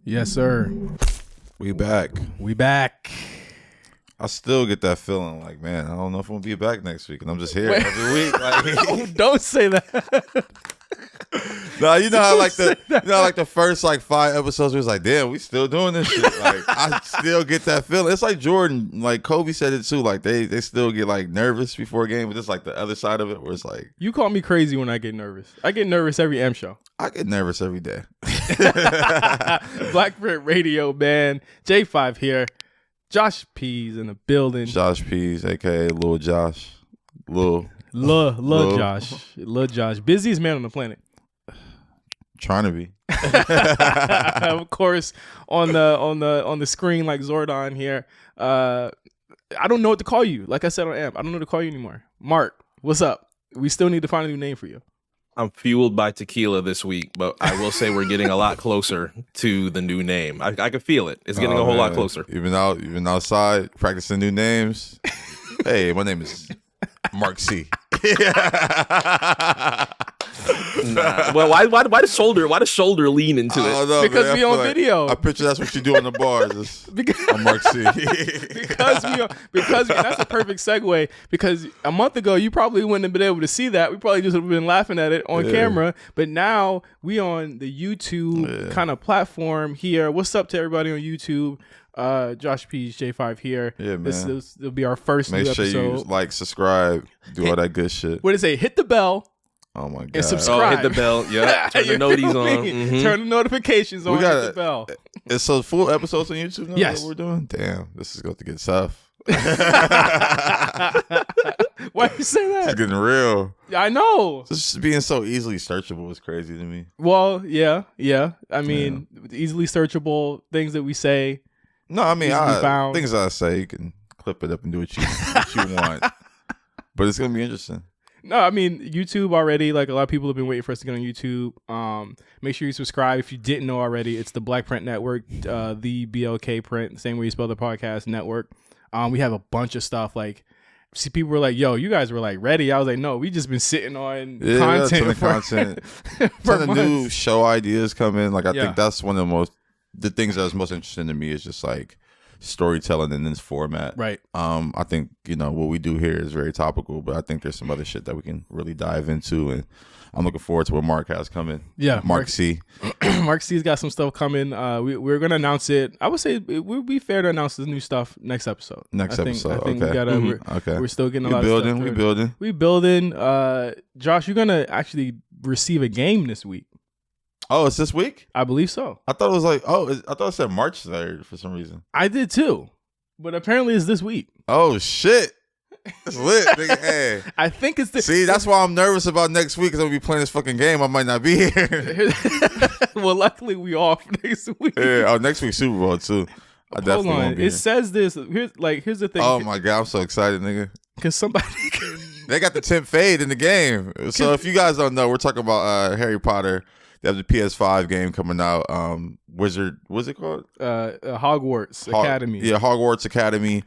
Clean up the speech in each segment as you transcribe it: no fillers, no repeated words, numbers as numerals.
Yes, sir. We back. We back. I still get that feeling like, man, I don't know if I'm gonna be back next week, and I'm just here every week. Like, Don't say that. no, you know how like the first like 5 episodes, we was like, damn, we still doing this shit. Like, I still get that feeling. It's like Jordan, like Kobe said it too. Like they still get like nervous before a game, but it's like the other side of it, where it's like, You call me crazy when I get nervous. I get nervous every M show. I get nervous every day. BlkPrint Radio, man. J5 here. Josh P's in the building. Josh P's, aka Lil Josh, Lil Josh, Lil Josh, busiest man on the planet. Trying to be. Of course, on the screen like Zordon here. I don't know what to call you. Like I said on AMP, I don't know what to call you anymore. Mark, what's up? We still need to find a new name for you. I'm fueled by tequila this week, but I will say we're getting a lot closer to the new name. I can feel it. It's getting a whole lot closer. Even outside practicing new names. Hey, my name is Mark C. Nah. Well, why does shoulder lean into it? Know, because man, we on video. I picture that's what you do on the bars. I'm Mark C. because that's a perfect segue. Because a month ago you probably wouldn't have been able to see that. We probably just would have been laughing at it on camera. But now we on the YouTube kind of platform here. What's up to everybody on YouTube? Josh P's J5 here. Yeah, man. This will be our first Make new sure episode. you like, subscribe, do all that good shit. What did it say? Hit the bell. Oh my god! And subscribe. Hit the bell. Yeah, turn the noties on. Mm-hmm. Turn the notifications on. Hit the bell. It's so full episodes on YouTube now. Yes, that we're doing. Damn, this is going to get tough. Why you say that? It's getting real. I know. Just being so easily searchable is crazy to me. Well, yeah. I mean, easily searchable things that we say. No, I mean, things I say, you can clip it up and do what you want. But it's gonna be interesting. No, I mean, YouTube already, like a lot of people have been waiting for us to get on YouTube. Make sure you subscribe if you didn't know already. It's the BlkPrint Network, the BlkPrint, same way you spell the podcast network. We have a bunch of stuff. Like, see, people were like, yo, you guys were like ready. I was like, no, we just been sitting on content. Ton of new show ideas come in. Like, I think that's one of the things that's most interesting to me is just like storytelling in this format. Right. I think, what we do here is very topical, but I think there's some other shit that we can really dive into, and I'm looking forward to what Mark has coming. Yeah. Mark C. Mark C's got some stuff coming. We're going to announce it. I would say it would be fair to announce the new stuff next episode. I think okay. We're still getting a lot of stuff. We building. Josh, you're going to actually receive a game this week. Oh, it's this week? I believe so. I thought it was like, I thought it said March 3rd for some reason. I did too, but apparently it's this week. Oh, shit. It's lit, nigga. Hey. I think it's this. See, that's why I'm nervous about next week, because I'm going to be playing this fucking game. I might not be here. Well, luckily we off next week. Yeah, next week Super Bowl too. I definitely won't be here. Says this. Here's the thing. Oh my god, I'm so excited, nigga. Because somebody... They got the 10th fade in the game. So if you guys don't know, we're talking about Harry Potter. They have the PS5 game coming out. What's it called? Hogwarts Academy. Yeah, Hogwarts Academy.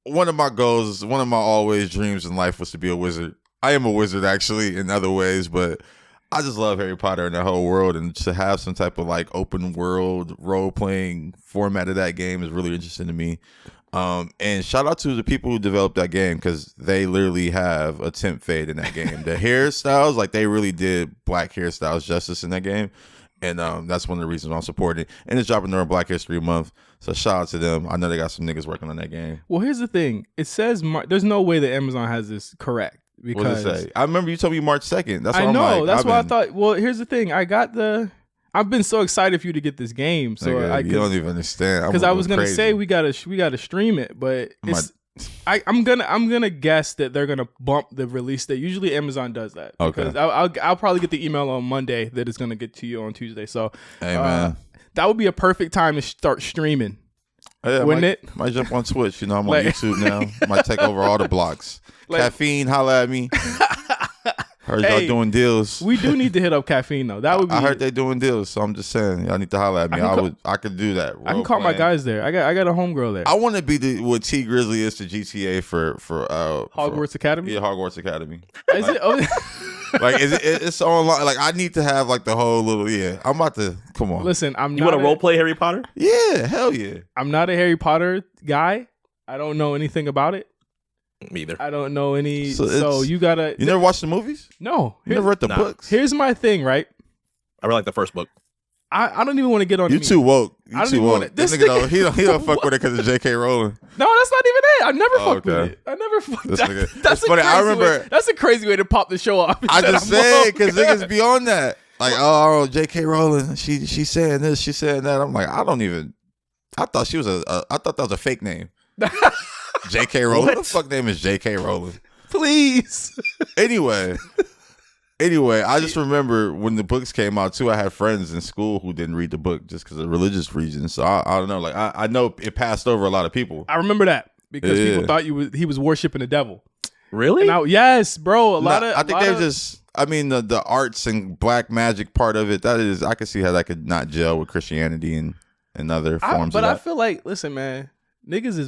One of my goals, one of my always dreams in life was to be a wizard. I am a wizard actually in other ways, but I just love Harry Potter and the whole world, and to have some type of like open world role playing format of that game is really interesting to me. And shout out to the people who developed that game, because they literally have a temp fade in that game. The hairstyles, like they really did black hairstyles justice in that game. And that's one of the reasons I'm supporting it. And it's dropping during Black History Month. So shout out to them. I know they got some niggas working on that game. Well, here's the thing. It says, there's no way that Amazon has this correct. Because what does it say? I remember you told me March 2nd. That's what I know. I'm like, that's why I thought, well, here's the thing. I've been so excited for you to get this game. So nigga, you don't even understand. Because I was gonna say we gotta stream it, but I'm gonna guess that they're gonna bump the release date. Usually Amazon does that. Okay. Because I'll probably get the email on Monday that it's gonna get to you on Tuesday. So hey, man. That would be a perfect time to start streaming. Yeah, wouldn't it? Might jump on Twitch. I'm on YouTube now. Might take over all the blocks. Caffeine, holla at me. Heard y'all doing deals. We do need to hit up Caffeine though. That would be. I heard they doing deals, so I'm just saying y'all need to holler at me. I could do that. I can call my guys there. I got a homegirl there. I want to be what T Grizzly is to GTA for Hogwarts Academy. Yeah, Hogwarts Academy. Is it? Oh. Like it's online. Like I need to have like the whole little. Yeah, I'm about to. Come on. Listen, You want to role play Harry Potter? Yeah, hell yeah. I'm not a Harry Potter guy. I don't know anything about it. Me either. I don't know any. So you gotta. You never watched the movies? No. You never read the books? Here's my thing, right? I read like the first book. I don't even want to get on. You too woke. I don't even wanna- This nigga he don't fuck with it because of J.K. Rowling. No, that's not even it. I never fucked with it. I never fucked. That's funny. I remember. That's a crazy way to pop the show off. I just say because niggas be on that. Like, oh, J.K. Rowling, she saying this, she saying that. I'm like, I thought she was I thought that was a fake name. J.K. Rowling. What the fuck name is J.K. Rowling? Please. Anyway, I just remember when the books came out too. I had friends in school who didn't read the book just because of religious reasons. So I don't know. Like I know it passed over a lot of people. I remember that because people thought he was worshiping the devil. Really? Yes, bro. I think they're just. I mean the arts and black magic part of it. That is, I can see how that could not gel with Christianity and other forms. But of that. I feel like, listen, man. Niggas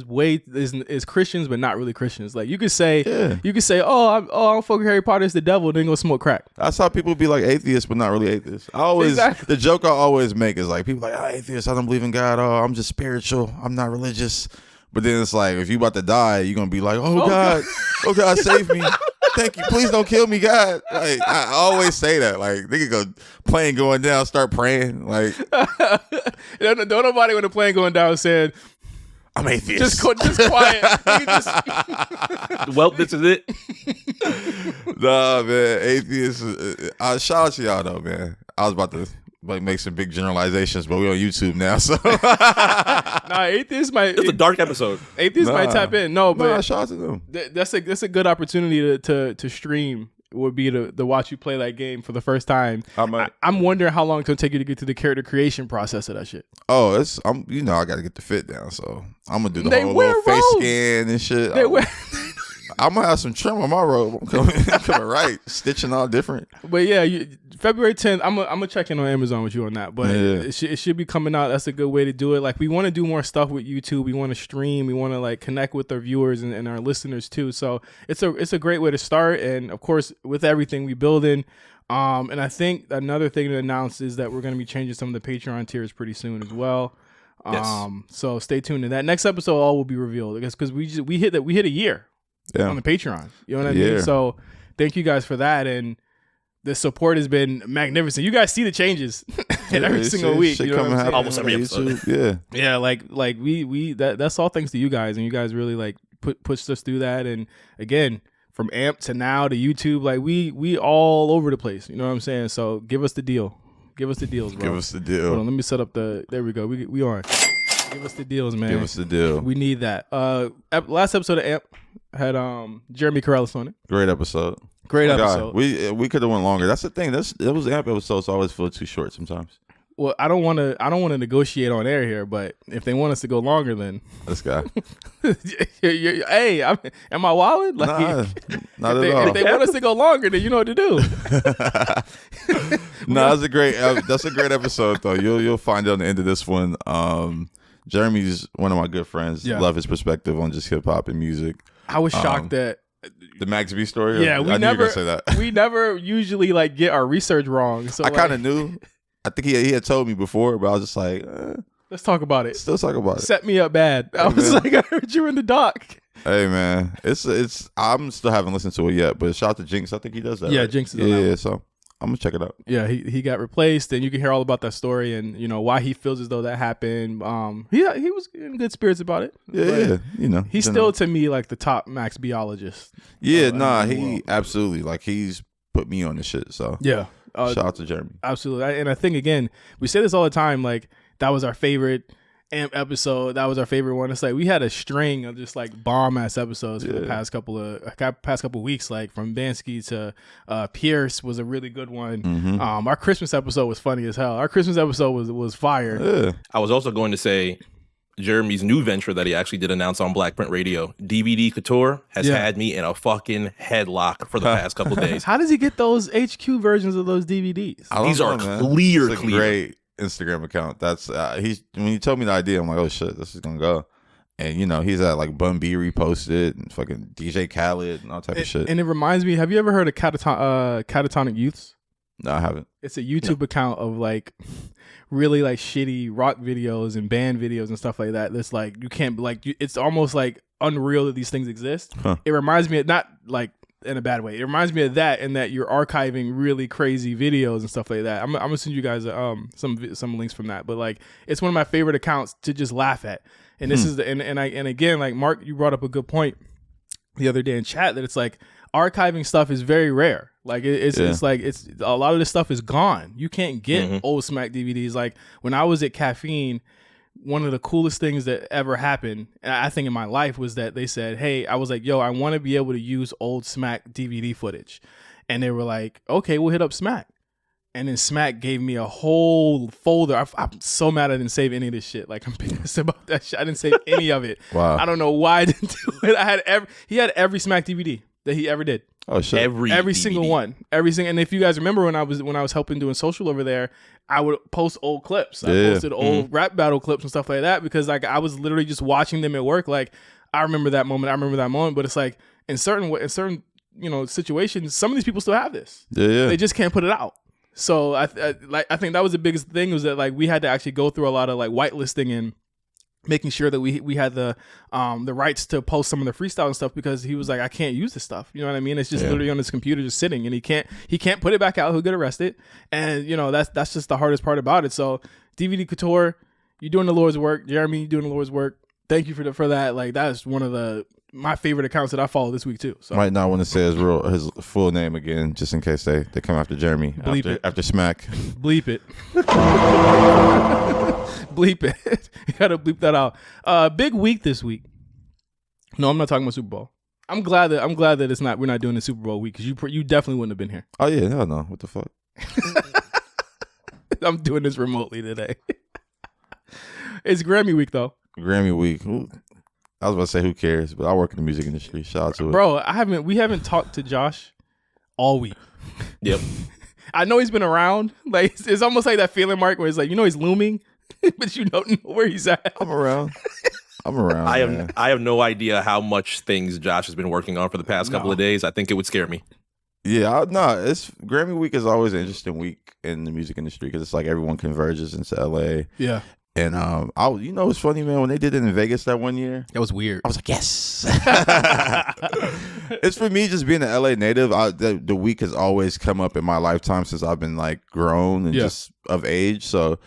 is Christians, but not really Christians. Like you could say, oh, I don't fuck with Harry Potter. It's the devil. Then go smoke crack. That's how people be like atheists, but not really atheists. The joke I always make is like people like, atheist. I don't believe in God. Oh, I'm just spiritual. I'm not religious. But then it's like if you about to die, you're gonna be like, oh God, save me. Thank you. Please don't kill me, God. Like I always say that. Like nigga go plane going down, start praying. Like don't nobody when the plane going down said, I'm atheist. Just quiet. Well, this is it. Nah, man, atheist. Shout out to y'all though, man. I was about to make some big generalizations, but we're on YouTube now, so atheists might. It's a dark episode. Atheists might tap in. But shout out to them. That's a good opportunity to stream. Would be to watch you play that game for the first time. I'm wondering how long it's gonna take you to get to the character creation process of that shit. Oh, I gotta get the fit down, so I'm gonna do the whole little face scan and shit. I'm gonna have some trim on my robe. I'm coming right, stitching all different. But yeah, February 10th, I'm gonna check in on Amazon with you on that. But it should be coming out. That's a good way to do it. Like we want to do more stuff with YouTube. We want to stream. We want to like connect with our viewers and our listeners too. So it's a great way to start. And of course, with everything we build in. And I think another thing to announce is that we're gonna be changing some of the Patreon tiers pretty soon as well. Yes. So stay tuned to that. Next episode, all will be revealed. I guess because we hit a year. On the Patreon. You know what I mean? So thank you guys for that. And the support has been magnificent. You guys see the changes in every single week. You know what I'm saying? Almost every episode. Yeah. Like we that's all thanks to you guys. And you guys really like pushed us through that. And again, from AMP to now to YouTube, like we all over the place. You know what I'm saying? So give us the deal. Give us the deals, bro. Give us the deal. Hold on, let me set up there we go. We on. Give us the deals, man. Give us the deal. We need that. Last episode of AMP had Jeremy Corrales on it. Great episode. God. We could have went longer. That's the thing. Those AMP episodes always feel too short sometimes. Well, I don't want to negotiate on air here, but if they want us to go longer, then this guy. Hey, am I wilding? Like, not at all. If they want us to go longer, then you know what to do. That's a great episode though. You'll find out at the end of this one. Jeremy's one of my good friends. Yeah. Love his perspective on just hip hop and music. I was shocked that the Max B story. Yeah, I knew you were gonna say that. We never usually like get our research wrong. So I kind of knew. I think he had told me before, but I was just like, let's talk about it. Let's talk about it. Set me up bad. I was like, I heard you were in the doc. Hey man, it's. I'm still haven't listened to it yet, but shout out to Jinx. I think he does that. Yeah, right? Jinx is on that. So I'm gonna check it out. Yeah, he got replaced, and you can hear all about that story and why he feels as though that happened. He was in good spirits about it. Yeah. He's still to me like the top Max biologist. Yeah, he absolutely like he's put me on the shit. So yeah, shout out to Jeremy. Absolutely, and I think again we say this all the time. Like that was our favorite AMP episode. That was our favorite one. It's like we had a string of just like bomb ass episodes for the past couple of weeks. Like from Bansky to Pierce was a really good one. Mm-hmm. Our Christmas episode was funny as hell. Our Christmas episode was fire. Yeah. I was also going to say, Jeremy's new venture that he actually did announce on BlkPrint Radio, DVDCouture, has had me in a fucking headlock for the past couple days. How does he get those HQ versions of those DVDs? These are clear. Great Instagram account. That's when he told me the idea, I'm like, oh shit, this is gonna go. And he's at like Bun B reposted and fucking DJ Khaled and all type of shit. And it reminds me, have you ever heard of Catatonic Youths? No, I haven't. It's a YouTube account of like really like shitty rock videos and band videos and stuff like that. That's like, you can't it's almost like unreal that these things exist. It reminds me of, not like in a bad way, it reminds me of that, and that you're archiving really crazy videos and stuff like that. I'm gonna send you guys some links from that, but like, it's one of my favorite accounts to just laugh at. And this is and again, like Mark, you brought up a good point the other day in chat, that it's like archiving stuff is very rare. Like it's like a lot of this stuff is gone. You can't get old Smack DVDs. Like when I was at Caffeine, one of the coolest things that ever happened, I think, in my life, was that they said, hey, I was like, yo, I want to be able to use old Smack DVD footage. And they were like, okay, we'll hit up Smack. And then Smack gave me a whole folder. I'm so mad I didn't save any of this shit. Like, I'm pissed about that shit. I didn't save any of it. Wow. I don't know why I didn't do it. He had every Smack DVD that he ever did. Oh shit! Every single one, And if you guys remember, when I was helping doing social over there, I would post old clips. I posted old rap battle clips and stuff like that, because like I was literally just watching them at work. Like, I remember that moment. But it's like in certain situations, some of these people still have this. Yeah. They just can't put it out. So I think that was the biggest thing, was that like we had to actually go through a lot of like whitelisting and making sure that we had the rights to post some of the freestyle and stuff, because he was like, I can't use this stuff. You know what I mean? It's just literally on his computer just sitting, and he can't put it back out. He'll get arrested. And that's just the hardest part about it. So DVDCouture, you're doing the Lord's work. Jeremy, you're doing the Lord's work. Thank you for that. Like, that is one of my favorite accounts that I follow this week too. So might not want to say his full name again, just in case they come after Jeremy. After Smack. Bleep it. Bleep it. You gotta bleep that out. Big week this week. No, I'm not talking about Super Bowl. I'm glad that we're not doing the Super Bowl week, because you definitely wouldn't have been here. Oh yeah, hell no. What the fuck? I'm doing this remotely today. It's Grammy week though. Grammy week. I was about to say, who cares? But I work in the music industry. Shout out to it. Bro, we haven't talked to Josh all week. Yep. I know he's been around. Like, it's almost like that feeling, Mark, where it's like, he's looming, but you don't know where he's at. I'm around. I have no idea how much things Josh has been working on for the past couple of days. I think it would scare me. Yeah, it's Grammy week is always an interesting week in the music industry, because it's like everyone converges into LA. Yeah. And it's funny, man, when they did it in Vegas that one year, that was weird. I was like, yes. It's for me, just being an LA native. The week has always come up in my lifetime since I've been like grown and just of age. So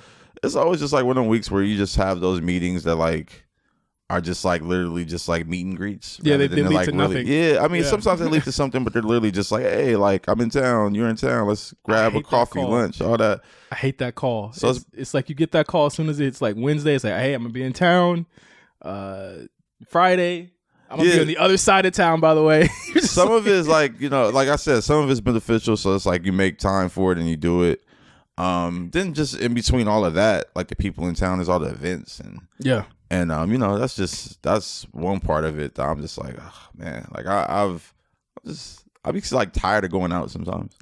it's always just like one of the weeks where you just have those meetings that like are just like literally just like meet and greets. Yeah, they lead like to nothing. Yeah, I mean, sometimes they lead to something, but they're literally just like, hey, like, I'm in town, you're in town, let's grab a coffee, lunch, all that. I hate that call. So it's like you get that call as soon as it's like Wednesday. It's like, hey, I'm gonna be in town. Friday, I'm gonna be on the other side of town, by the way. Some of it is like, like I said, some of it's beneficial. So it's like you make time for it and you do it. Then just in between all of that, like the people in town, is all the events and that's one part of it that I'm just like, oh man, like I'm just like tired of going out sometimes.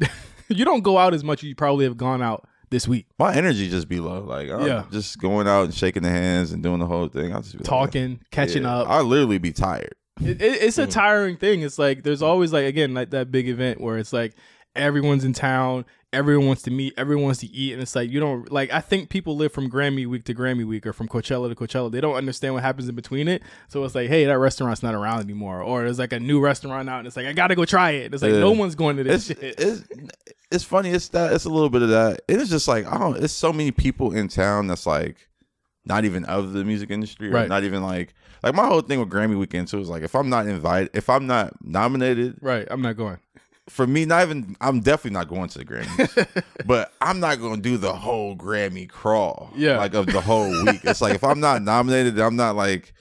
You don't go out as much as you probably have gone out this week. My energy just be low. Like, I'm just going out and shaking the hands and doing the whole thing. I'll just be talking, like, catching up. I'll literally be tired. It's a tiring thing. It's like there's always like, again, like that big event where it's like everyone's in town, everyone wants to meet, everyone wants to eat, and it's like you don't like. I think people live from Grammy week to Grammy week, or from Coachella to Coachella. They don't understand what happens in between it. So it's like, hey, that restaurant's not around anymore, or there's like a new restaurant out, and it's like I gotta go try it. It's like no one's going to this shit. It's funny. It's a little bit of that. It's just like it's so many people in town that's like not even of the music industry, or not even like my whole thing with Grammy weekend too is like if I'm not invited, if I'm not nominated, I'm not going. For me, I'm definitely not going to the Grammys, but I'm not going to do the whole Grammy crawl, like of the whole week. It's like if I'm not nominated, I'm not like,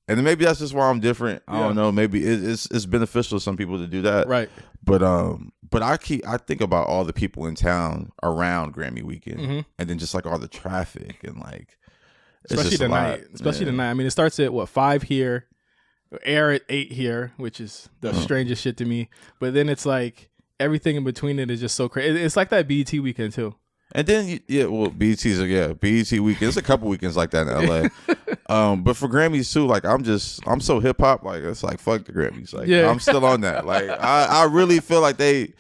and then maybe that's just why I'm different. I don't know. Maybe it's beneficial to some people to do that, right? But I think about all the people in town around Grammy weekend, and then just like all the traffic and like especially tonight. Especially tonight. I mean, it starts at 5 here, air at 8 here, which is the strangest shit to me. But then it's like everything in between it is just so crazy. It's like that BET weekend too. And then BET weekend. There's a couple weekends like that in LA. But for Grammys too, like I'm so hip hop, like it's like fuck the Grammys. Like I'm still on that. Like I really feel like they've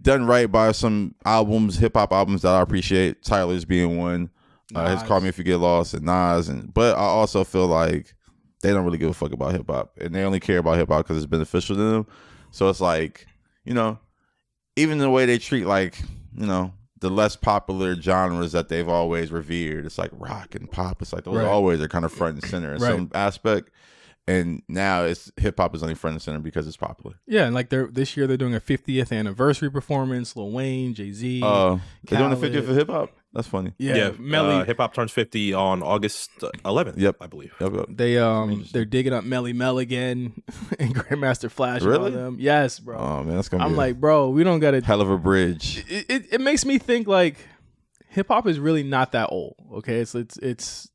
done right by some albums, hip hop albums that I appreciate. Tyler's being one. His Call Me If You Get Lost and Nas, but I also feel like they don't really give a fuck about hip hop, and they only care about hip hop because it's beneficial to them. So it's like, even the way they treat like, the less popular genres that they've always revered. It's like rock and pop. It's like those always are kind of front and center in some aspect. And now it's hip hop is only front and center because it's popular. Yeah, and like this year they're doing a 50th anniversary performance. Lil Wayne, Jay-Z. They're doing the 50th of hip hop. That's funny. Yeah. Hip hop turns 50 on August 11th. Yep, I believe. Yep. They're digging up Melly Mel again and Grandmaster Flash. Really? And all them. Yes, bro. Oh man, that's gonna. I'm like, bro, we don't got a hell of a bridge. It makes me think like hip hop is really not that old. Okay, it's.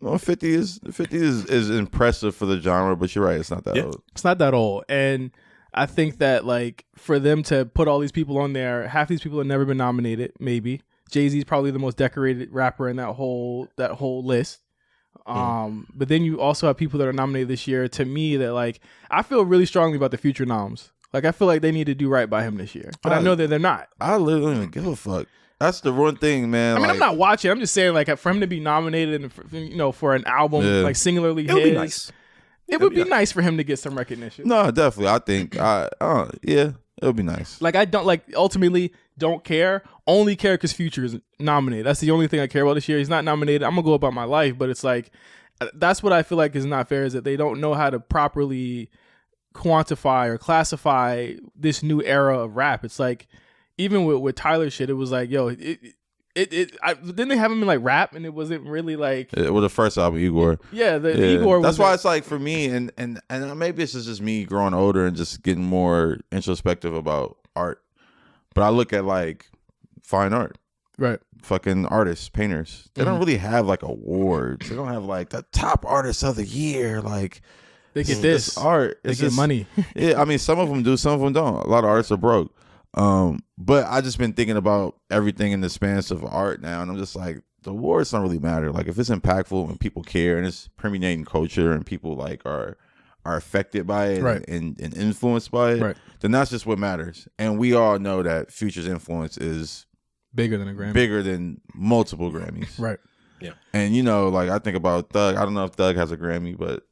Well, 50 is impressive for the genre, but you're right, it's not that old. It's not that old, and I think that like for them to put all these people on there, half these people have never been nominated. Maybe Jay-Z's probably the most decorated rapper in that whole list. But then you also have people that are nominated this year. To me, that like I feel really strongly about the future noms. Like I feel like they need to do right by him this year, but I know that they're not. I literally don't even give a fuck. That's the one thing, man. I mean, I'm not watching. I'm just saying, like, for him to be nominated, and for an album like singularly his, it would be nice. It would be nice for him to get some recognition. No, definitely. I think, it would be nice. Like, I don't ultimately don't care. Only care because Future is nominated. That's the only thing I care about this year. He's not nominated. I'm gonna go about my life, but it's like that's what I feel like is not fair. Is that they don't know how to properly quantify or classify this new era of rap. It's like. Even with Tyler shit, it was like, yo, didn't they have him in like rap, and it wasn't really like it was the first album, Igor. Yeah, Igor. That's why it's like for me, and maybe it's just me growing older and just getting more introspective about art. But I look at like fine art, right? Fucking artists, painters. They don't really have like awards. They don't have like the top artist of the year. Like they get this art. They get money. Yeah, I mean, some of them do, some of them don't. A lot of artists are broke. But I just been thinking about everything in the span of art now, and I'm just like, the awards don't really matter. Like if it's impactful and people care and it's permeating culture and people like are affected by it and influenced by it, then that's just what matters. And we all know that Future's influence is bigger than a Grammy, bigger than multiple Grammys. Right. Yeah. And like I think about Thug. I don't know if Thug has a Grammy, but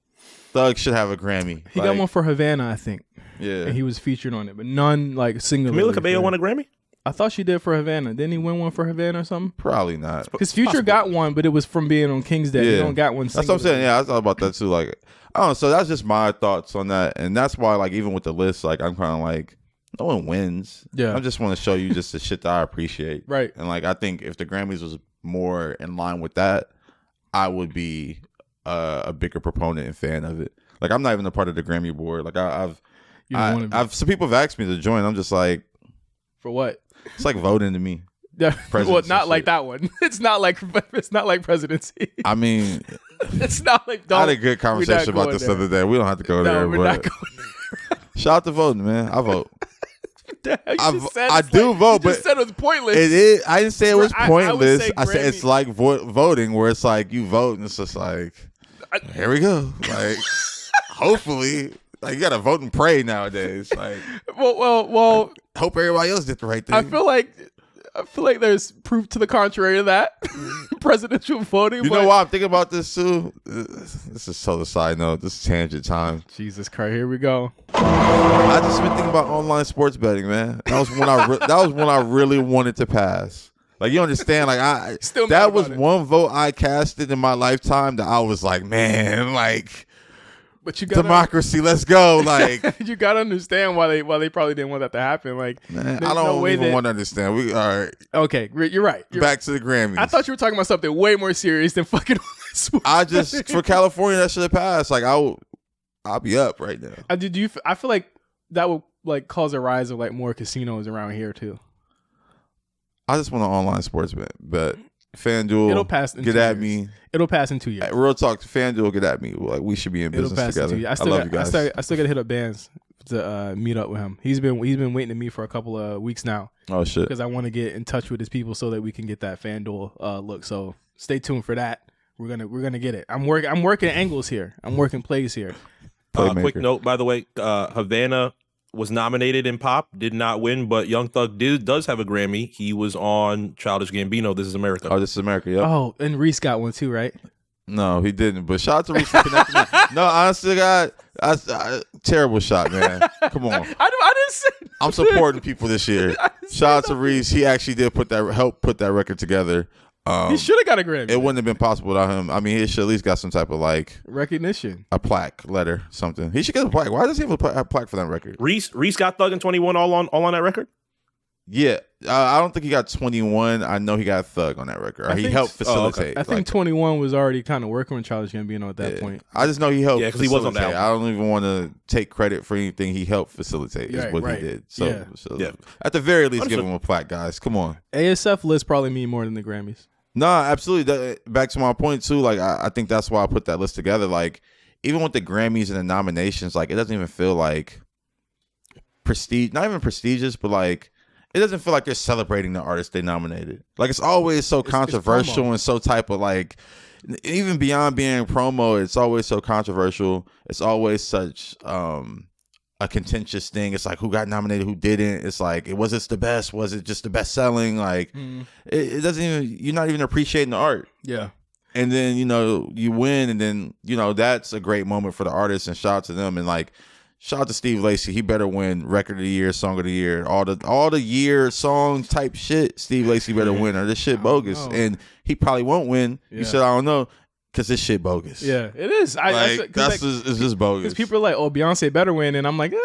Thug should have a Grammy. He got one for Havana, I think. Yeah, and he was featured on it, but none like single. Camila Cabello won a Grammy? I thought she did for Havana. Didn't he win one for Havana or something? Probably not. Because Future got one, but it was from being on King's Day. He don't got one. That's what I'm saying. Yeah, I thought about that too. Like, I don't know. So that's just my thoughts on that, and that's why, like, even with the list, like, I'm kind of like, no one wins. Yeah, I just want to show you just the shit that I appreciate. Right. And like, I think if the Grammys was more in line with that, I would be a bigger proponent and fan of it. Like, I'm not even a part of the Grammy board. Like, I've some people have asked me to join. I'm just like, for what? It's like voting to me. Yeah, well, not like that one. It's not like presidency. I mean, it's not like. I had a good conversation about this the other day. We don't have to go there. We're not going there. Shout out to voting, man. I vote. I do vote, but you said it was pointless. It is. I didn't say it was pointless. I said Grammy. It's like voting, where it's like you vote and it's just like, here we go. Like, hopefully. Like, you gotta vote and pray nowadays. Like, well. Hope everybody else did the right thing. I feel like there's proof to the contrary of that presidential voting. You know why I'm thinking about this too? This is so the side note. This is tangent time. Jesus Christ, here we go. I just been thinking about online sports betting, man. That was when I really wanted to pass. Like, you understand? Like, that was one vote I casted in my lifetime that I was like, man, like. But you gotta, democracy, let's go! Like, you gotta understand why they probably didn't want that to happen. Like, man, I don't even want to understand. We all right. Okay, you're right. Back to the Grammys. I thought you were talking about something way more serious than fucking sports. I just for California that should have passed. Like, I'll be up right now. I feel like that would like cause a rise of like more casinos around here too. I just want an online sports bet. FanDuel, It'll pass in get 2 at years. me. It'll pass in 2 years. Real talk, FanDuel, get at me. Like, we should be in It'll business pass in together. 2 years. I love you guys. I still got to hit up Bands to meet up with him. He's been waiting to meet for a couple of weeks now. Oh shit! Because I want to get in touch with his people so that we can get that FanDuel look. So stay tuned for that. We're gonna get it. I'm working angles here. I'm working plays here. Quick note, by the way, Havana was nominated in pop, did not win, but Young Thug does have a Grammy. He was on Childish Gambino, This Is America. Oh, This Is America, yep. Oh, and Reese got one too, right? No, he didn't. But shout out to Reese for connecting me. No, honestly, God, terrible shot, man. Come on. I didn't say. I'm supporting people this year. Shout out to Reese. He actually did help put that record together. He should have got a Grammy. It wouldn't have been possible without him. I mean, he should at least got some type of like recognition, a plaque, letter, something. He should get a plaque. Why does he have a plaque for that record? Reese got Thug and 21 all on that record. Yeah, I don't think he got 21. I know he got Thug on that record. He helped facilitate. I think 21 was already kind of working with Childish Gambino at that point. I just know he helped. Yeah, because he was on that album. I don't even want to take credit for anything he helped facilitate. Is what he did. So, at the very least, give him a plaque, guys. Come on. ASF lists probably mean more than the Grammys. Nah, absolutely. Back to my point too. Like, I think that's why I put that list together. Like, even with the Grammys and the nominations, like, it doesn't even feel like prestige. Not even prestigious, but like, it doesn't feel like they're celebrating the artist they nominated. Like, it's always so controversial and so type of like, even beyond being promo, it's always so controversial. It's always such a contentious thing. It's like, who got nominated, who didn't. It's like, was this the best? Was it just the best selling? Like, it doesn't even, you're not even appreciating the art. Yeah. And then, you win, and then, that's a great moment for the artist, and shout out to them. And like, shout out to Steve Lacy. He better win Record of the Year, Song of the Year, all the year song type shit. Steve Lacy better win, or this shit bogus. And he probably won't win. You said, I don't know. Because this shit bogus. Yeah, it is. It's just bogus. Because people are like, oh, Beyonce better win. And I'm like,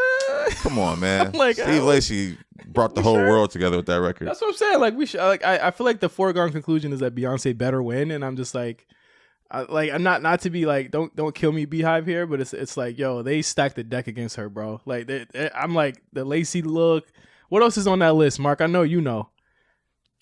come on, man. Like, Steve Lacy brought the whole world together with that record. That's what I'm saying. Like, we should. Like, I feel like the foregone conclusion is that Beyonce better win. And I'm just like, I'm not to be like, don't kill me, Beehive here. But it's like, yo, they stacked the deck against her, bro. Like, I'm like, the Lacy look. What else is on that list, Mark? I know you know.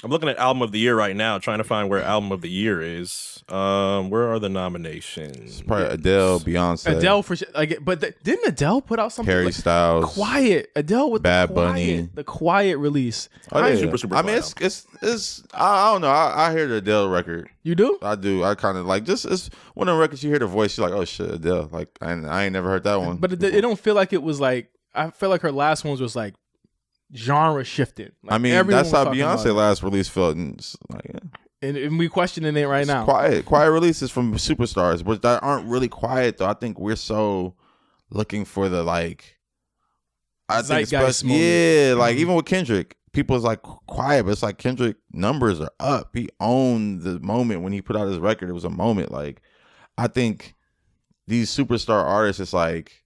I'm looking at Album of the Year right now, trying to find where Album of the Year is. Where are the nominations? It's probably Adele, Beyonce. Adele for like, but didn't Adele put out something? Harry Styles, Quiet. Adele with Bad Bunny, the Quiet release. Super. I mean, it's. I don't know. I hear the Adele record. You do? I do. I kind of like just. It's one of the records you hear the voice. You're like, oh shit, Adele. Like I ain't never heard that one. But it don't feel like it was like. I feel like her last ones was like genre shifting. Like, I mean, that's how Beyonce last release felt. And like, and we questioning it right now. Quiet releases from superstars, but that aren't really quiet though. I think we're so looking for the like. I think especially, like even with Kendrick, people's like quiet, but it's like Kendrick numbers are up. He owned the moment when he put out his record. It was a moment. Like I think these superstar artists, it's like,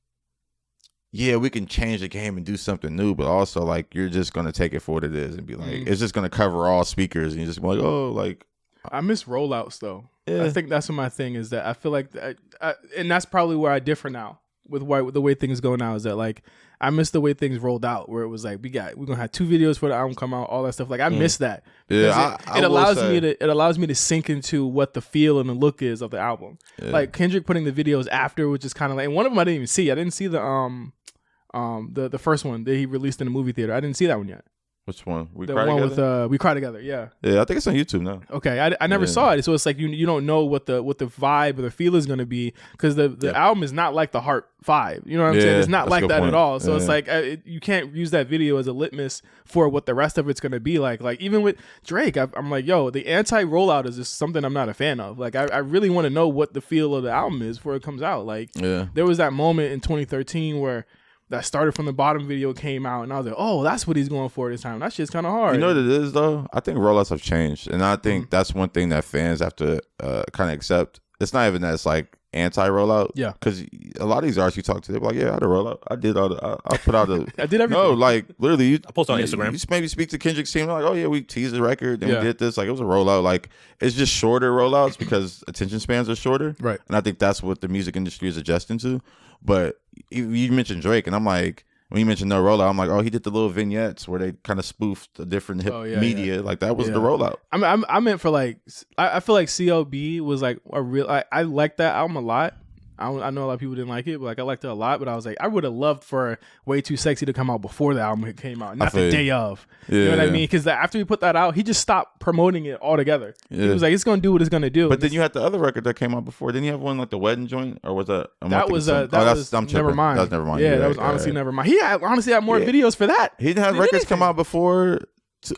yeah, we can change the game and do something new, but also like you're just gonna take it for what it is and be like, it's just gonna cover all speakers, and you're just like, oh, like I miss rollouts though. Yeah. I think that's what my thing is, that I feel like, and that's probably where I differ now with the way things go now, is that like I miss the way things rolled out, where it was like we're gonna have 2 videos for the album come out, all that stuff. Like I miss that. Yeah, it allows me to sink into what the feel and the look is of the album. Yeah. Like Kendrick putting the videos after, which is kind of like, and one of them I didn't even see. I didn't see the first one that he released in the movie theater. I didn't see that one yet. Which one? The one with We Cry Together. Yeah. Yeah, I think it's on YouTube now. Okay, I never saw it, so it's like you don't know what the vibe or the feel is going to be, because the album is not like the Heart 5. You know what I'm saying? It's not like that at all. So it's like you can't use that video as a litmus for what the rest of it's going to be like. Like even with Drake, I'm like, yo, the anti-rollout is just something I'm not a fan of. Like I really want to know what the feel of the album is before it comes out. Like there was that moment in 2013 where that Started From the Bottom video came out, and I was like, oh, that's what he's going for this time. That shit's kind of hard. You know what it is, though? I think rollouts have changed, and I think that's one thing that fans have to kind of accept. It's not even that it's like anti-rollout. Yeah. Because a lot of these artists you talk to, they're like, yeah, I had a rollout. I did all the, I put out the. I did everything. No, like, literally. I post on Instagram. You maybe speak to Kendrick's team, like, oh, yeah, we teased the record, then we did this. Like, it was a rollout. Like, it's just shorter rollouts because attention spans are shorter. Right. And I think that's what the music industry is adjusting to. But you mentioned Drake, and I'm like, when you mentioned no rollout, I'm like, oh, he did the little vignettes where they kind of spoofed the different hip media. Like that was the rollout. I meant for like, I feel like CLB was like a real. I like that album a lot. I know a lot of people didn't like it, but like I liked it a lot. But I was like, I would have loved for Way Too Sexy to come out before the album came out, not the day of. You know what I mean? Because after he put that out, he just stopped promoting it altogether. He was like, it's gonna do what it's gonna do. But then you had the other record that came out before. Didn't you have one like the wedding joint, or was that? That was Nevermind. That was Nevermind. Yeah, that was honestly Nevermind. He honestly had more videos for that. He didn't have records come out before.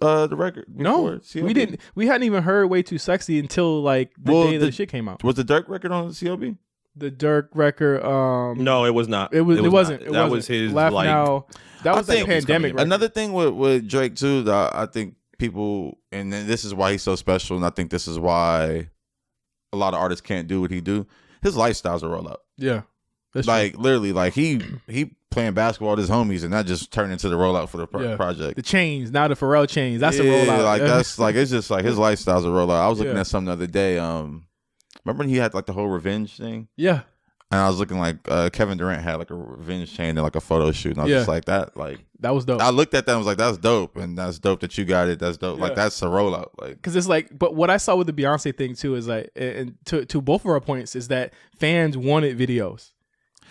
The record. No, we didn't. We hadn't even heard Way Too Sexy until like the day the shit came out. Was the Dirk record on CLB? The Dirk record. No, it was not. It wasn't. That was his Laugh like. Now. That was the pandemic. Another thing with Drake too, that I think people, and this is why he's so special, and I think this is why a lot of artists can't do what he do. His lifestyle's a rollout. Yeah, like true. Literally, like he playing basketball with his homies, and that just turned into the rollout for the project. The chains, now the Pharrell chains. That's a rollout. Like that's like it's just like his lifestyle's a rollout. I was looking at something the other day. Remember when he had like the whole revenge thing? Yeah. And I was looking like Kevin Durant had like a revenge chain and like a photo shoot. And I was just like that was dope. I looked at that and was like, that's dope. And that's dope that you got it. That's dope. Yeah. Like that's a rollout. Like, because it's like, but what I saw with the Beyonce thing too is like, and to both of our points is that fans wanted videos.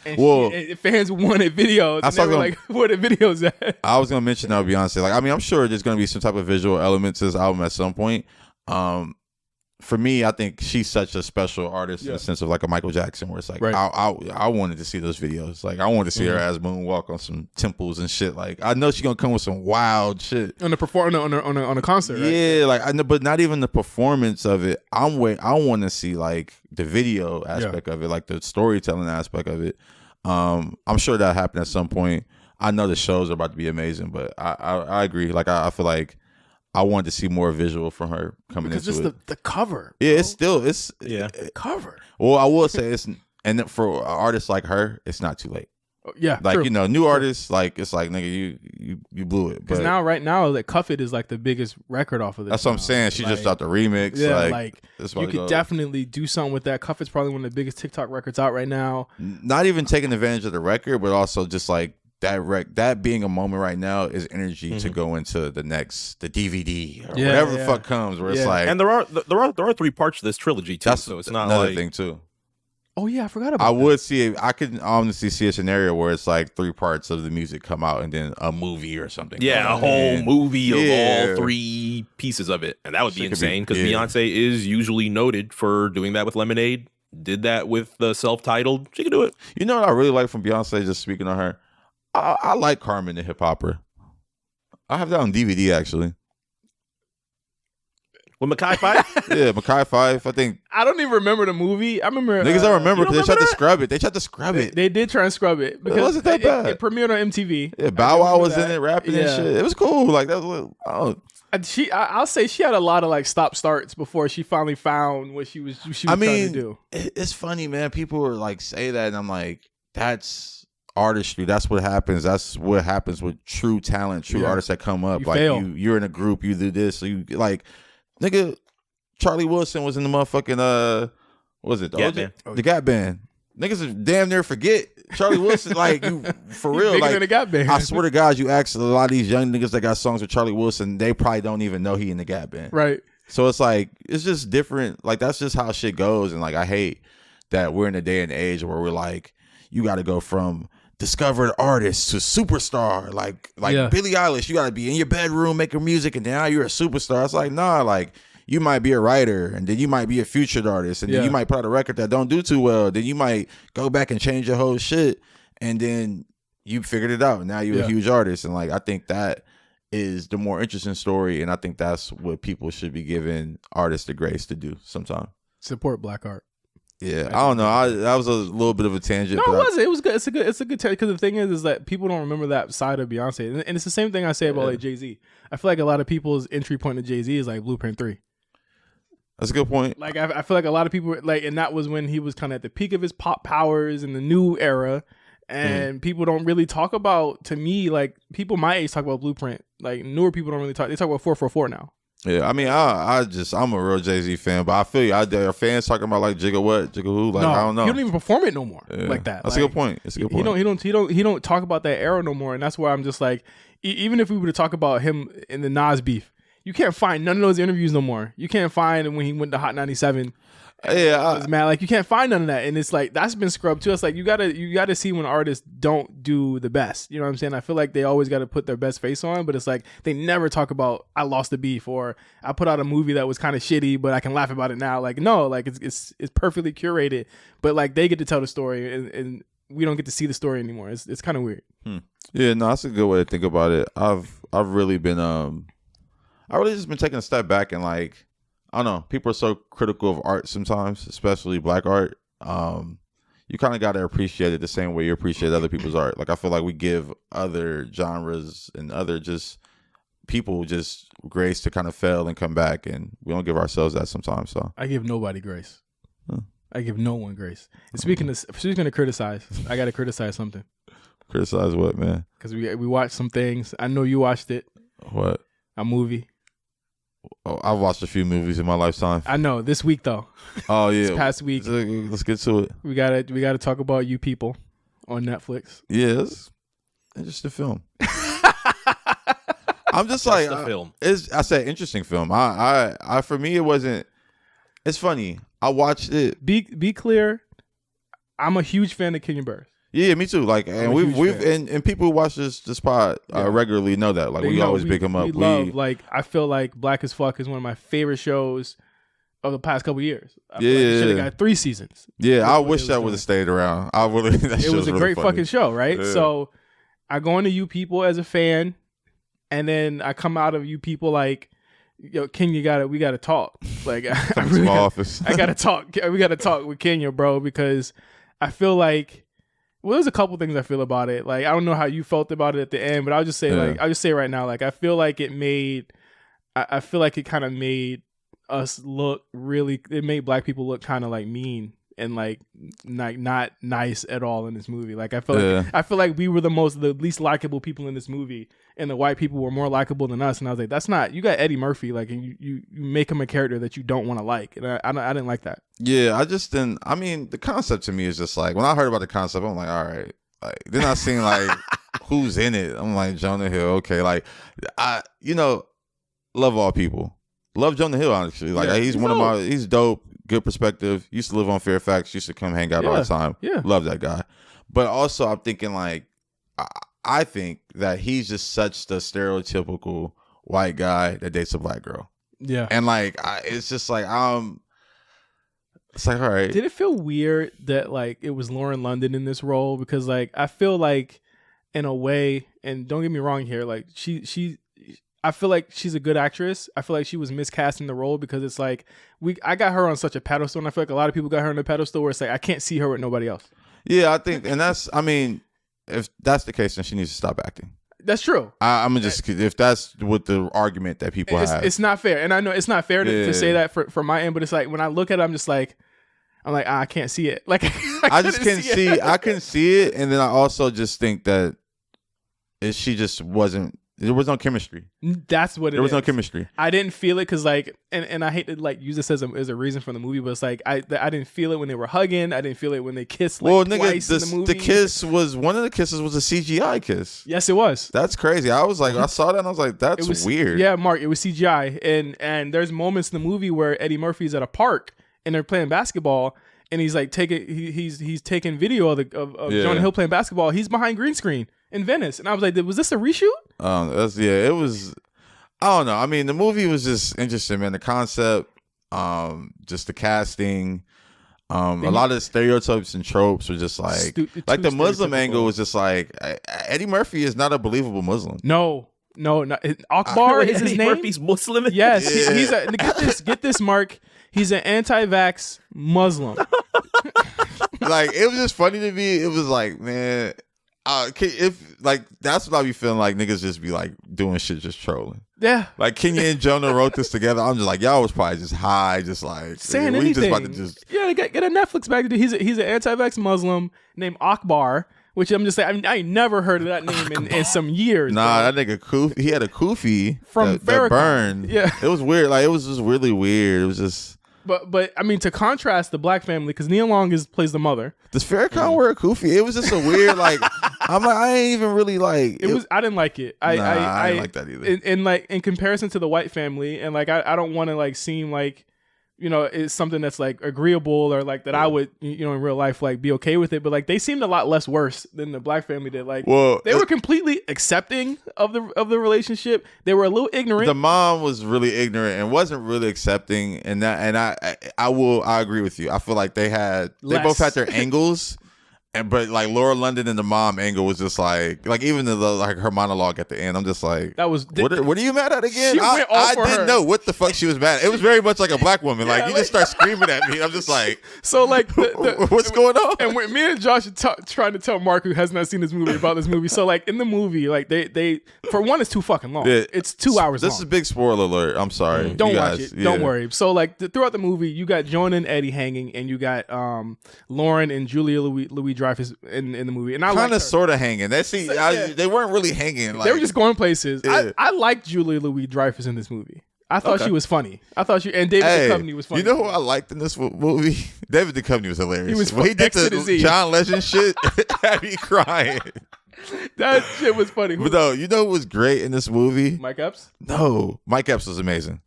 And fans wanted videos. And they were like, where the videos at? I was gonna mention that with Beyonce. Like, I mean, I'm sure there's gonna be some type of visual elements to this album at some point. For me, I think she's such a special artist in the sense of like a Michael Jackson, where it's like I wanted to see those videos. Like I wanted to see her ass moonwalk on some temples and shit. Like I know she's gonna come with some wild shit on a concert. Yeah, right? Like I know, but not even the performance of it. I want to see like the video aspect of it, like the storytelling aspect of it. I'm sure that happened at some point. I know the shows are about to be amazing, but I agree. Like I feel like I wanted to see more visual from her coming into it. Because the cover. Yeah, bro. It's cover. Well, I will say and for an artist like her, it's not too late. Yeah, like true. New artists, like it's like nigga, you blew it. Because right now, like Cuff It is like the biggest record off of this. That's what I'm saying. She just dropped the remix. Yeah, like you could definitely do something with that. Cuff It's probably one of the biggest TikTok records out right now. Not even taking advantage of the record, but also just like. That being a moment right now is energy to go into the DVD or whatever the fuck comes. Where it's like, and there are 3 parts to this trilogy too. So it's not another like thing too. Oh yeah, I forgot about. I would see it. I could honestly see a scenario where it's like 3 parts of the music come out and then a movie or something. Yeah, a whole movie of all 3 pieces of it, and that would be insane because Beyonce is usually noted for doing that with Lemonade. Did that with the self-titled. She could do it. You know what I really like from Beyonce? Just speaking on her. I like Carmen the Hip Hopper. I have that on DVD actually. With Mekhi Phife? Yeah, Mekhi Phife. I think. I don't even remember the movie. I remember. Niggas don't remember because they tried to scrub it. They tried to scrub it. They did try and scrub it because it wasn't that bad. It premiered on MTV. Yeah, Bow Wow was in it rapping and shit. It was cool. Like that was. I'll say she had a lot of like stop starts before she finally found what she was trying to do. It's funny, man. People are like say that, and I'm like, that's artistry. That's what happens. That's what happens with true talent, true artists that come up. You're in a group, you do this, so you like, nigga. Charlie Wilson was in the motherfucking what was it? The Gap Band. Niggas damn near forget Charlie Wilson. Like you for real. Like the Gap Band. I swear to God, you ask a lot of these young niggas that got songs with Charlie Wilson, they probably don't even know he in the Gap Band. Right. So it's like it's just different. Like that's just how shit goes. And like I hate that we're in a day and age where we're like, you got to go from discovered artist to superstar, like Billie Eilish. You gotta be in your bedroom making music, and now you're a superstar. It's like nah, like you might be a writer, and then you might be a featured artist, and then you might put out a record that don't do too well. Then you might go back and change your whole shit, and then you figured it out. Now you're a huge artist, and like I think that is the more interesting story, and I think that's what people should be giving artists the grace to do sometime. Support Black art. Yeah, I don't know. That was a little bit of a tangent. No, it wasn't. It was good. It's a good tangent because the thing is that people don't remember that side of Beyonce, and it's the same thing I say about like Jay-Z. I feel like a lot of people's entry point to Jay-Z is like BlkPrint 3. That's a good point. Like I feel like a lot of people like, and that was when he was kind of at the peak of his pop powers in the new era, and people don't really talk about. To me, like people my age talk about BlkPrint. Like newer people don't really talk. They talk about 444 now. Yeah, I mean, I'm a real Jay-Z fan, but I feel you. Are fans talking about like Jigga what, Jigga who? Like, no, I don't know. He don't even perform it no more like that. That's like, a good point. It's a good point. He don't talk about that era no more, and that's why I'm just like, even if we were to talk about him in the Nas beef, you can't find none of those interviews no more. You can't find when he went to Hot 97. Yeah, man, like you can't find none of that, and it's like that's been scrubbed too. It's like you gotta see when artists don't do the best. You know what I'm saying? I feel like they always got to put their best face on, but it's like they never talk about I lost the beef or I put out a movie that was kind of shitty, but I can laugh about it now. Like no, like it's perfectly curated, but like they get to tell the story, and we don't get to see the story anymore. It's kind of weird. Yeah, no, that's a good way to think about it. I've really been I really just been taking a step back and like. I don't know. People are so critical of art sometimes, especially black art. You kind of got to appreciate it the same way you appreciate other people's art. Like I feel like we give other genres and other just people just grace to kind of fail and come back, and we don't give ourselves that sometimes. So I give nobody grace. I give no one grace. And speaking of criticize, I got to criticize something. Criticize what, man? Because we watched some things. I know you watched it. What? A movie. Oh, I've watched a few movies in my lifetime. I know. This week though. Oh yeah. This past week. Let's get to it. We gotta talk about You People on Netflix. Yes. Yeah, interesting film. I'm just like the film. I said interesting film. I for me it wasn't. It's funny. I watched it. Be clear. I'm a huge fan of Kenya Barris. Yeah, me too. Like, and we've and people who watch this pod regularly know that. Like, we always pick him up. Like, I feel like Black as Fuck is one of my favorite shows of the past couple of years. I feel like it should have got 3 seasons. Yeah, I wish that would have stayed around. I really. It was a great fucking show, right? Yeah. So I go into You People as a fan, and then I come out of You People like, yo, Kenya, we gotta talk. Like, I really gotta talk. We gotta talk with Kenya, bro, because I feel like. Well, there's a couple things I feel about it. Like, I don't know how you felt about it at the end, but I'll just say, I'll just say right now, like, I feel like it kind of made us look really, it made black people look kind of like mean and like not nice at all in this movie. Like, I feel like we were the least likable people in this movie, and the white people were more likable than us. And I was like, that's not, you got Eddie Murphy, like, and you make him a character that you don't want to like. And I didn't like that. Yeah, I just didn't. I mean, the concept to me is just like, when I heard about the concept, I'm like, all right. Like, then I seen like who's in it. I'm like, Jonah Hill. Okay, like love all people. Love Jonah Hill, honestly. Like, he's he's dope. Good perspective. Used to live on Fairfax. Used to come hang out all the time. Yeah, love that guy. But also, I'm thinking like, I think that he's just such the stereotypical white guy that dates a black girl. Yeah, and like, it's just like It's like, all right. Did it feel weird that like it was Lauren London in this role? Because like I feel like in a way, and don't get me wrong here, like I feel like she's a good actress. I feel like she was miscast in the role because it's like I got her on such a pedestal, and I feel like a lot of people got her on a pedestal where it's like I can't see her with nobody else. Yeah, I think, and that's, I mean, if that's the case, then she needs to stop acting. That's true. I'm gonna just, if that's what the argument that people have, it's not fair, and I know it's not fair to say that from my end, but it's like when I look at it, I'm like, I can't see it. Like I just can't see. I can see it, and then I also just think that she just wasn't. There was no chemistry. That's what it is. There was no chemistry. I didn't feel it because like, and I hate to like use this as a reason for the movie, but it's like I didn't feel it when they were hugging. I didn't feel it when they kissed. Like, twice in the movie. The kiss was, one of the kisses was a CGI kiss. Yes, it was. That's crazy. I was like, I saw that and I was like, that's weird. Yeah, Mark, it was CGI, and there's moments in the movie where Eddie Murphy's at a park and they're playing basketball. And he's like he's taking video of Jonah Hill playing basketball. He's behind green screen in Venice, and I was like, was this a reshoot? It was. I don't know. I mean, the movie was just interesting, man. The concept, just the casting, a lot of the stereotypes and tropes were just like like the Muslim angle was just like Eddie Murphy is not a believable Muslim. No, Akbar is his name. Murphy's Muslim. Yes, yeah. He's get this, Mark. He's an anti-vax Muslim. Like, it was just funny to me. It was like, man, if like that's what I be feeling like, niggas just be like doing shit, just trolling. Yeah. Like Kenya and Jonah wrote this together. I'm just like, y'all was probably just high, just like saying anything. Just about to get a Netflix back. He's an anti-vax Muslim named Akbar. which I'm just saying, I ain't never heard of that name in some years. Nah, bro. that nigga Koofy, he had a Koofy From that Fairfax. burned. Yeah. It was weird. Like, it was just really weird. It was just... But I mean, to contrast the black family, because Nia Long plays the mother. Does Farrakhan wear a Koofy? It was just a weird, like... I'm like, I ain't even really like... I didn't like it. I didn't like that either. In comparison to the white family, and like, I don't want to like seem like, you know, it's something that's like agreeable or like that I would, you know, in real life, like be okay with it. But like, they seemed a lot less worse than the black family did. Like, they were completely accepting of the relationship. They were a little ignorant. The mom was really ignorant and wasn't really accepting, and I agree with you. I feel like they both had their angles. But like Laura London and the mom angle was just like even the like her monologue at the end. I'm just like, that was what are you mad at again? She went off I for didn't her. know what the fuck she was mad at. It was very much like a black woman. Like you just start screaming at me. I'm just like, so like what's going on? And when me and Josh are trying to tell Mark, who has not seen this movie, about this movie. So like in the movie, like they for one, it's too fucking long. Yeah, it's 2 hours. This long. is a big spoiler alert. I'm sorry. Don't you watch guys, it. Don't worry. So like throughout the movie, you got Jonah and Eddie hanging, and you got Lauren and Julia Louis Dreyfus in the movie, and I kind like of sort of hanging. They weren't really hanging. Like, they were just going places. Yeah. I liked Julia Louis Dreyfus in this movie. I thought she was funny. I thought and David Duchovny was funny. You know who I liked in this movie? David Duchovny was hilarious. He was when he did X to the Z. the John Legend shit, had me crying. That shit was funny. But no, you know what was great in this movie? Mike Epps? No, Mike Epps was amazing.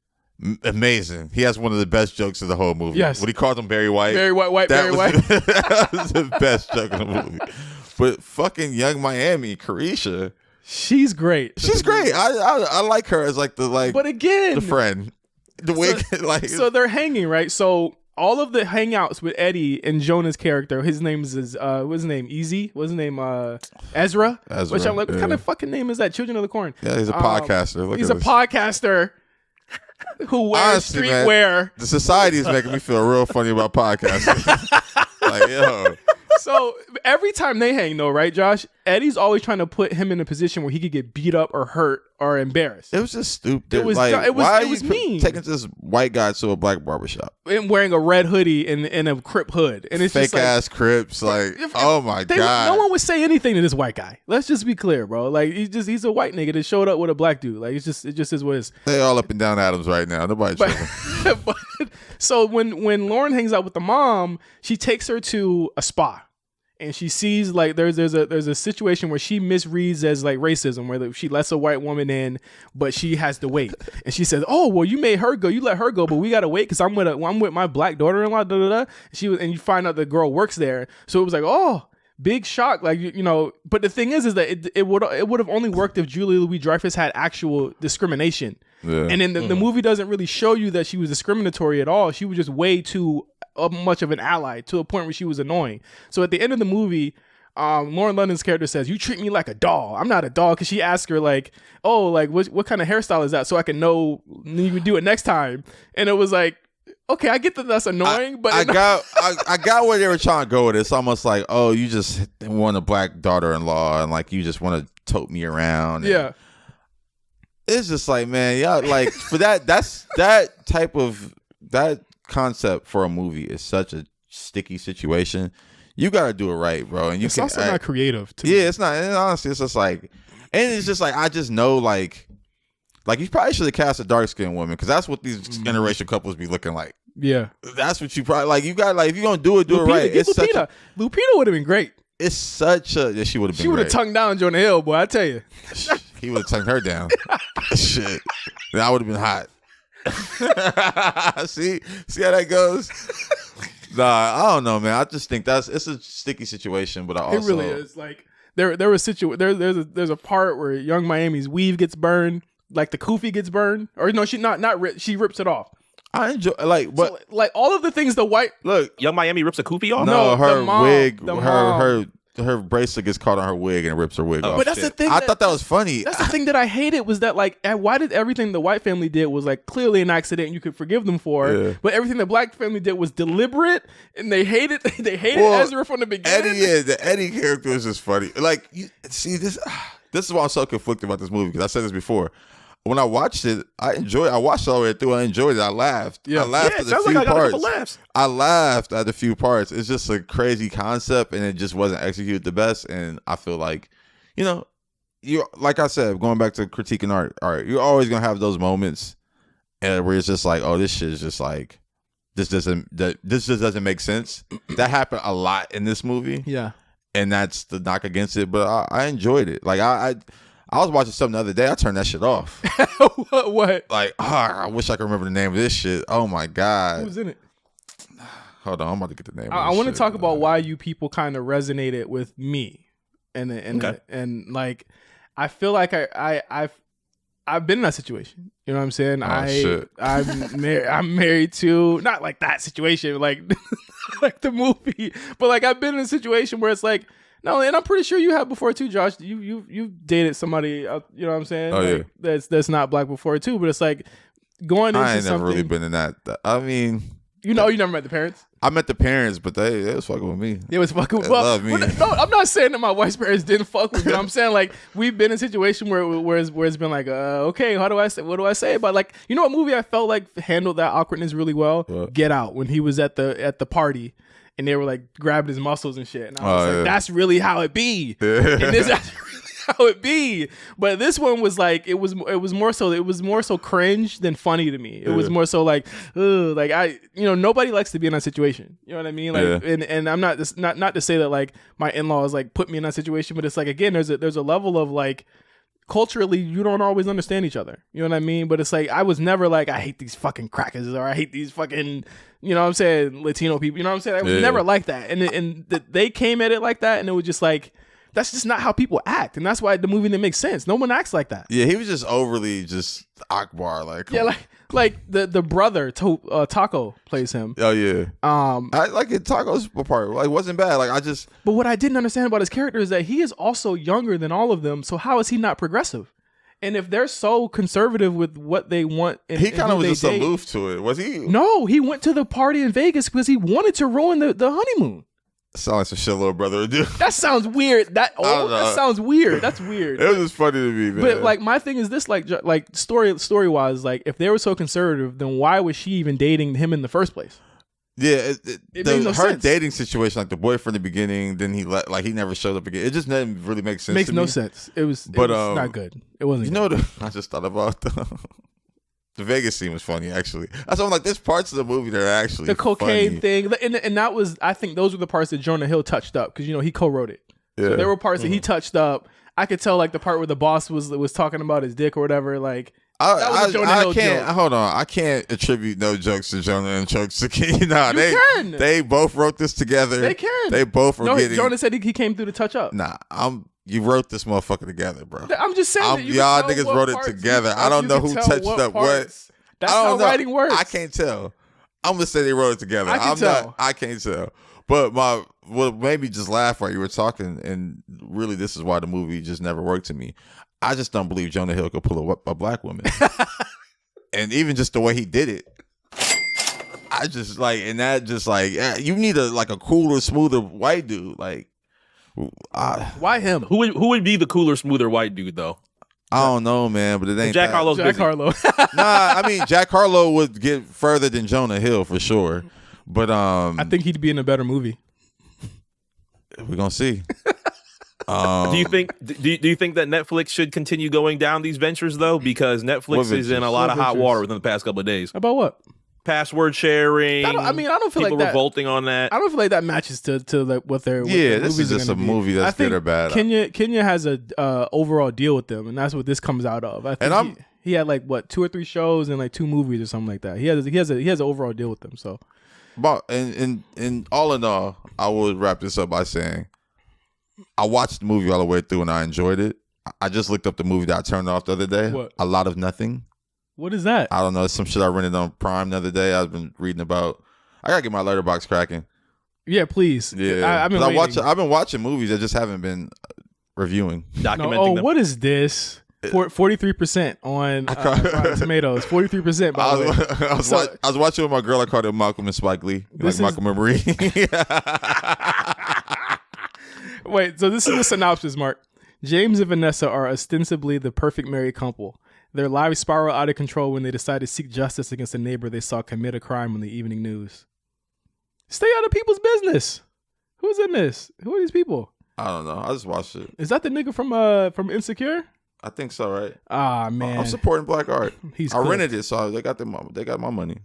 Amazing. He has one of the best jokes of the whole movie. Yes. When he called him Barry White. Barry White. That was the best joke in the movie. But fucking Young Miami, Carisha. She's great. She's great. I like her as like but again, the friend. The way so they're hanging, right? So all of the hangouts with Eddie and Jonah's character, his name is what's his name? Easy? What's his name? Ezra. Which I'm like, what kind of fucking name is that? Children of the Corn. Yeah, he's a podcaster. He's a podcaster who wears streetwear. The society is making me feel real funny about podcasting. Like, yo. So every time they hang, though, right, Josh? Eddie's always trying to put him in a position where he could get beat up or hurt or embarrassed. It was just stupid. It was mean. Taking this white guy to a black barbershop and wearing a red hoodie and a Crip hood, and it's fake just like, ass Crips. Like, oh my god, no one would say anything to this white guy. Let's just be clear, bro. Like he's a white nigga that showed up with a black dude. Like it just is what it is. They all up and down Adams right now. Nobody tripping. But so when Lauren hangs out with the mom, she takes her to a spa. And she sees like there's a situation where she misreads as like racism, where she lets a white woman in, but she has to wait. And she says, "Oh, well, you made her go, you let her go, but we gotta wait because I'm with my black daughter-in-law." Da, da, da. And you find out the girl works there, so it was like, oh, big shock, like you know. But the thing is that it would have only worked if Julia Louis Dreyfus had actual discrimination. Yeah. And then the movie doesn't really show you that she was discriminatory at all. She was just way too much of an ally to a point where she was annoying. So at the end of the movie, Lauren London's character says, "You treat me like a doll. I'm not a doll." Because she asked her like, "Oh, like what kind of hairstyle is that? So I can know you would do it next time." And it was like, okay, I get that that's annoying, but I got where they were trying to go with it. It's almost like, oh, you just want a black daughter-in-law and like you just want to tote me around. Yeah. It's just like, man, yeah, like for that concept for a movie is such a sticky situation. You got to do it right, bro. And it's also not creative. Yeah, it's not. And honestly, it's just like, and it's just like, I just know like you probably should have cast a dark skinned woman because that's what these interracial couples be looking like. Yeah, that's what you probably like. You got like if you're gonna do it right. It's Lupita would have been great. It's such a she would have been. She would have tongued down Jonah Hill, boy. I tell you, he would have tongued her down. Shit, that would have been hot. see how that goes. Nah, I don't know, man. I just think it's a sticky situation, but I also it really is. Like there's a part where Young Miami's weave gets burned, like the kufi gets burned, or no, she she rips it off. I enjoy but so, like all of the things the white Young Miami rips a kufi off. No, her wig, her bracelet gets caught on her wig and it rips her wig off. But that's the thing. I thought that was funny. That's the thing that I hated was that like, why did everything the white family did was like clearly an accident and you could forgive them for, but everything the black family did was deliberate and they hated Ezra from the beginning. The Eddie character is just funny. Like you see this is why I'm so conflicted about this movie because I said this before. when I watched it, I watched it all the way through. I enjoyed it. I laughed. Yeah. I laughed at a sounds few like I got a parts. couple laughs. I laughed at a few parts. It's just a crazy concept, and it just wasn't executed the best. And I feel like, you like I said, going back to critiquing art, you're always gonna have those moments, where it's just like, oh, this shit is just like, this just doesn't make sense. That happened a lot in this movie. Yeah. And that's the knock against it. But I enjoyed it. Like I was watching something the other day. I turned that shit off. What? Like, I wish I could remember the name of this shit. Oh my God. Who was in it? Hold on, I'm about to get the name. I want to talk about why you people kind of resonated with me, and like, I feel like I've been in that situation. You know what I'm saying? I'm married to, not like that situation, like like the movie, but like I've been in a situation where it's like, no, and I'm pretty sure you have before too, Josh. You've dated somebody, you know what I'm saying? Oh, like, yeah. That's not black before too, but it's like going into I ain't never something. really been in that. I mean, you never met the parents. I met the parents, but they was fucking with me. They was fucking. They Well, love me. no, I'm not saying that my wife's parents didn't fuck with me. I'm saying like we've been in a situation where it's been like, okay, what do I say about, like, you know what movie I felt like handled that awkwardness really well? What? Get Out, when he was at the party and they were like grabbing his muscles and shit, and I was like, yeah. that's really how it be. And this that's really how it be. But this one was like, it was more so cringe than funny to me. It was more so like, ugh, like nobody likes to be in that situation. You know what I mean? Like, and I'm not to say that like my in-laws like put me in that situation, but it's like, again, there's a level of like, culturally you don't always understand each other. You know what I mean? But it's like, I was never like, I hate these fucking crackers, or I hate these fucking, you know what I'm saying, Latino people. You know what I'm saying? I was never like that. And they came at it like that, and it was just like, that's just not how people act, and that's why the movie didn't make sense. No one acts like that. Yeah, he was just overly just Akbar, like. Yeah, like the brother Taco plays him. Oh yeah. I like it. Taco's part like wasn't bad. Like I just. But what I didn't understand about his character is that he is also younger than all of them. So how is he not progressive? And if they're so conservative with what they want, He kind of was just aloof to it. Was he? No, he went to the party in Vegas because he wanted to ruin the honeymoon. Sound like some shit little brother would do. That sounds weird. That sounds weird. That's weird. It was just funny to me, man. But like my thing is this, like story wise, like if they were so conservative, then why was she even dating him in the first place? Yeah, It made no her sense. dating situation, like the boyfriend in the beginning, then he never showed up again. It just didn't really make sense. Makes to no me. sense. It was not good. It wasn't. You know, I just thought about the Vegas scene was funny, actually. That's why I'm like, there's parts of the movie that are actually the cocaine funny. thing, and that was, I think those were the parts that Jonah Hill touched up, because he co-wrote it. Yeah. So there were parts that he touched up. I could tell, like the part where the boss was talking about his dick or whatever. Like that was a Jonah Hill can't joke. hold on. I can't attribute no jokes to Jonah and jokes to King. Nah, You can. They both wrote this together. They can. They both were getting. Jonah said he came through to touch up. Nah, you wrote this motherfucker together, bro. I'm just saying that y'all niggas wrote it together. I don't know who touched up what. That's how writing works. I can't tell. I'm gonna say they wrote it together. I can tell. I can't tell. But what made me just laugh while you were talking, and really this is why the movie just never worked to me. I just don't believe Jonah Hill could pull a black woman, and even just the way he did it. I just like, and that just like, you need a cooler, smoother white dude. Like, why him? Who would be the cooler, smoother white dude though? I don't know, man, but it ain't Jack that. Harlow's Jack busy. Harlow. Nah, I mean Jack Harlow would get further than Jonah Hill for sure. But I think he'd be in a better movie. We're gonna see. Do you think that Netflix should continue going down these ventures though? Because Netflix is in a lot of hot water within the past couple of days. About what? Password sharing. I don't feel like people that. revolting on that. I don't feel like that matches to like what their this movies is are just a gonna be. movie that's I think good or bad. Kenya has a overall deal with them, and that's what this comes out of. I think he had like 2 or 3 shows and like 2 movies or something like that. He has an overall deal with them. So, but in all in all, I would wrap this up by saying I watched the movie all the way through and I enjoyed it. I just looked up the movie that I turned off the other day. What? A Lot of Nothing. What is that? I don't know. It's some shit I rented on Prime the other day. I've been reading about. I gotta get my letterbox cracking. Yeah, please. Yeah, I've been I've been watching movies. I just haven't been reviewing. Documenting them. What is this? 43% on Rotten Tomatoes. 43%. By the way, I was watching with my girl. I called it Malcolm and Spike Lee, Malcolm and Marie. Wait, so this is the synopsis, Mark. James and Vanessa are ostensibly the perfect married couple. Their lives spiral out of control when they decide to seek justice against a neighbor they saw commit a crime on the evening news. Stay out of people's business. Who's in this? Who are these people? I don't know. I just watched it. Is that the nigga from Insecure? I think so, right? Ah, man. I'm supporting black art. He's I cool. rented it, so they got my money.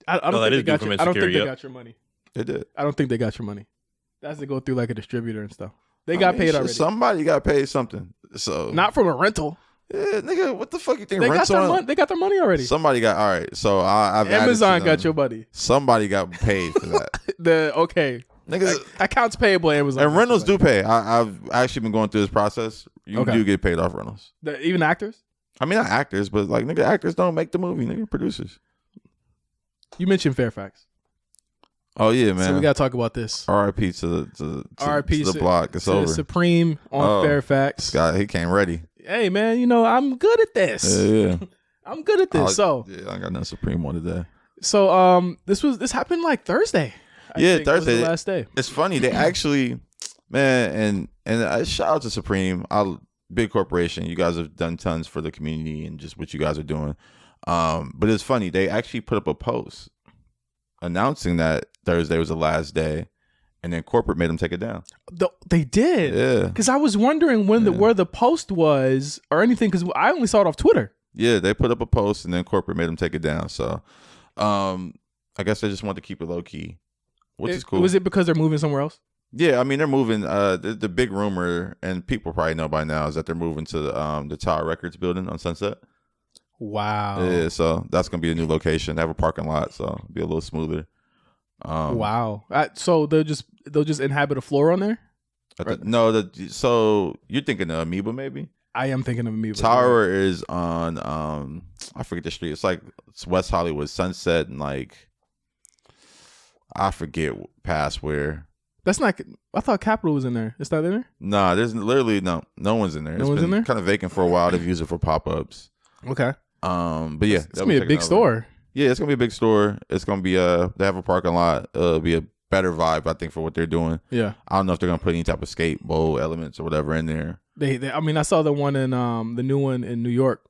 I don't think they got your money. They did. I don't think they got your money. That has to go through like a distributor and stuff. They got paid already. Somebody got paid something. So not from a rental. Yeah, nigga, what the fuck you think? They got their money already. Somebody got all right. So I've Amazon got your money. Somebody got paid for that. Okay. Nigga, accounts payable Amazon. And rentals do pay. I've actually been going through this process. You do get paid off rentals. Even actors? I mean, not actors, but like nigga, actors don't make the movie. Nigga, producers. You mentioned Fairfax. Oh yeah, man. So we gotta talk about this. R.I.P. to the block. It's to over. Supreme on Fairfax. This guy, he came ready. Hey man, I'm good at this. Yeah. I'm good at this. I got nothing Supreme on today. So this happened like Thursday. Thursday was the last day. It's funny. They actually, man, and shout out to Supreme. Big corporation. You guys have done tons for the community and just what you guys are doing. But it's funny. They actually put up a post announcing that Thursday was the last day, and then corporate made them take it down. They did. Yeah. Because I was wondering where the post was or anything, because I only saw it off Twitter. Yeah, they put up a post, and then corporate made them take it down. So I guess they just wanted to keep it low key, which is cool. Was it because they're moving somewhere else? Yeah, I mean, they're moving. The big rumor, and people probably know by now, is that they're moving to the Tower Records building on Sunset. Wow. Yeah, so that's going to be a new location. They have a parking lot, so it'll be a little smoother. Wow. So they'll just inhabit a floor on there? So you're thinking of Amoeba, maybe? I am thinking of Amoeba. Tower is on, I forget the street. It's West Hollywood, Sunset, and like, I forget past where. That's not. I thought Capitol was in there. It's not in there. Nah, there's literally no one's in there. No one's in there. Kind of vacant for a while. They've used it for pop-ups. Okay. But yeah, it's gonna be a big store. Yeah, it's gonna be a big store. It's gonna be they have a parking lot. It'll be a better vibe, I think, for what they're doing. Yeah. I don't know if they're gonna put any type of skate bowl elements or whatever in there. I mean, I saw the one in the new one in New York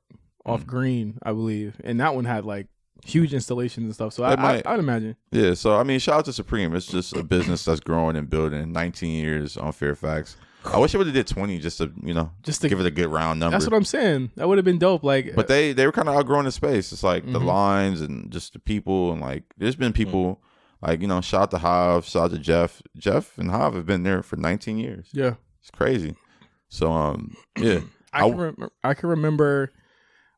off Green, I believe, and that one had like huge installations and stuff. So I'd imagine. Yeah. So I mean, shout out to Supreme. It's just a business that's growing and building. 19 years on Fairfax. I wish it would have did 20 just to give it a good round number. That's what I'm saying. That would have been dope. Like, but they were kind of outgrowing the space. It's like the lines and just the people, and like there's been people like shout out to Hav, shout out to Jeff. Jeff and Hav have been there for 19 years. Yeah, it's crazy. So yeah, I can remember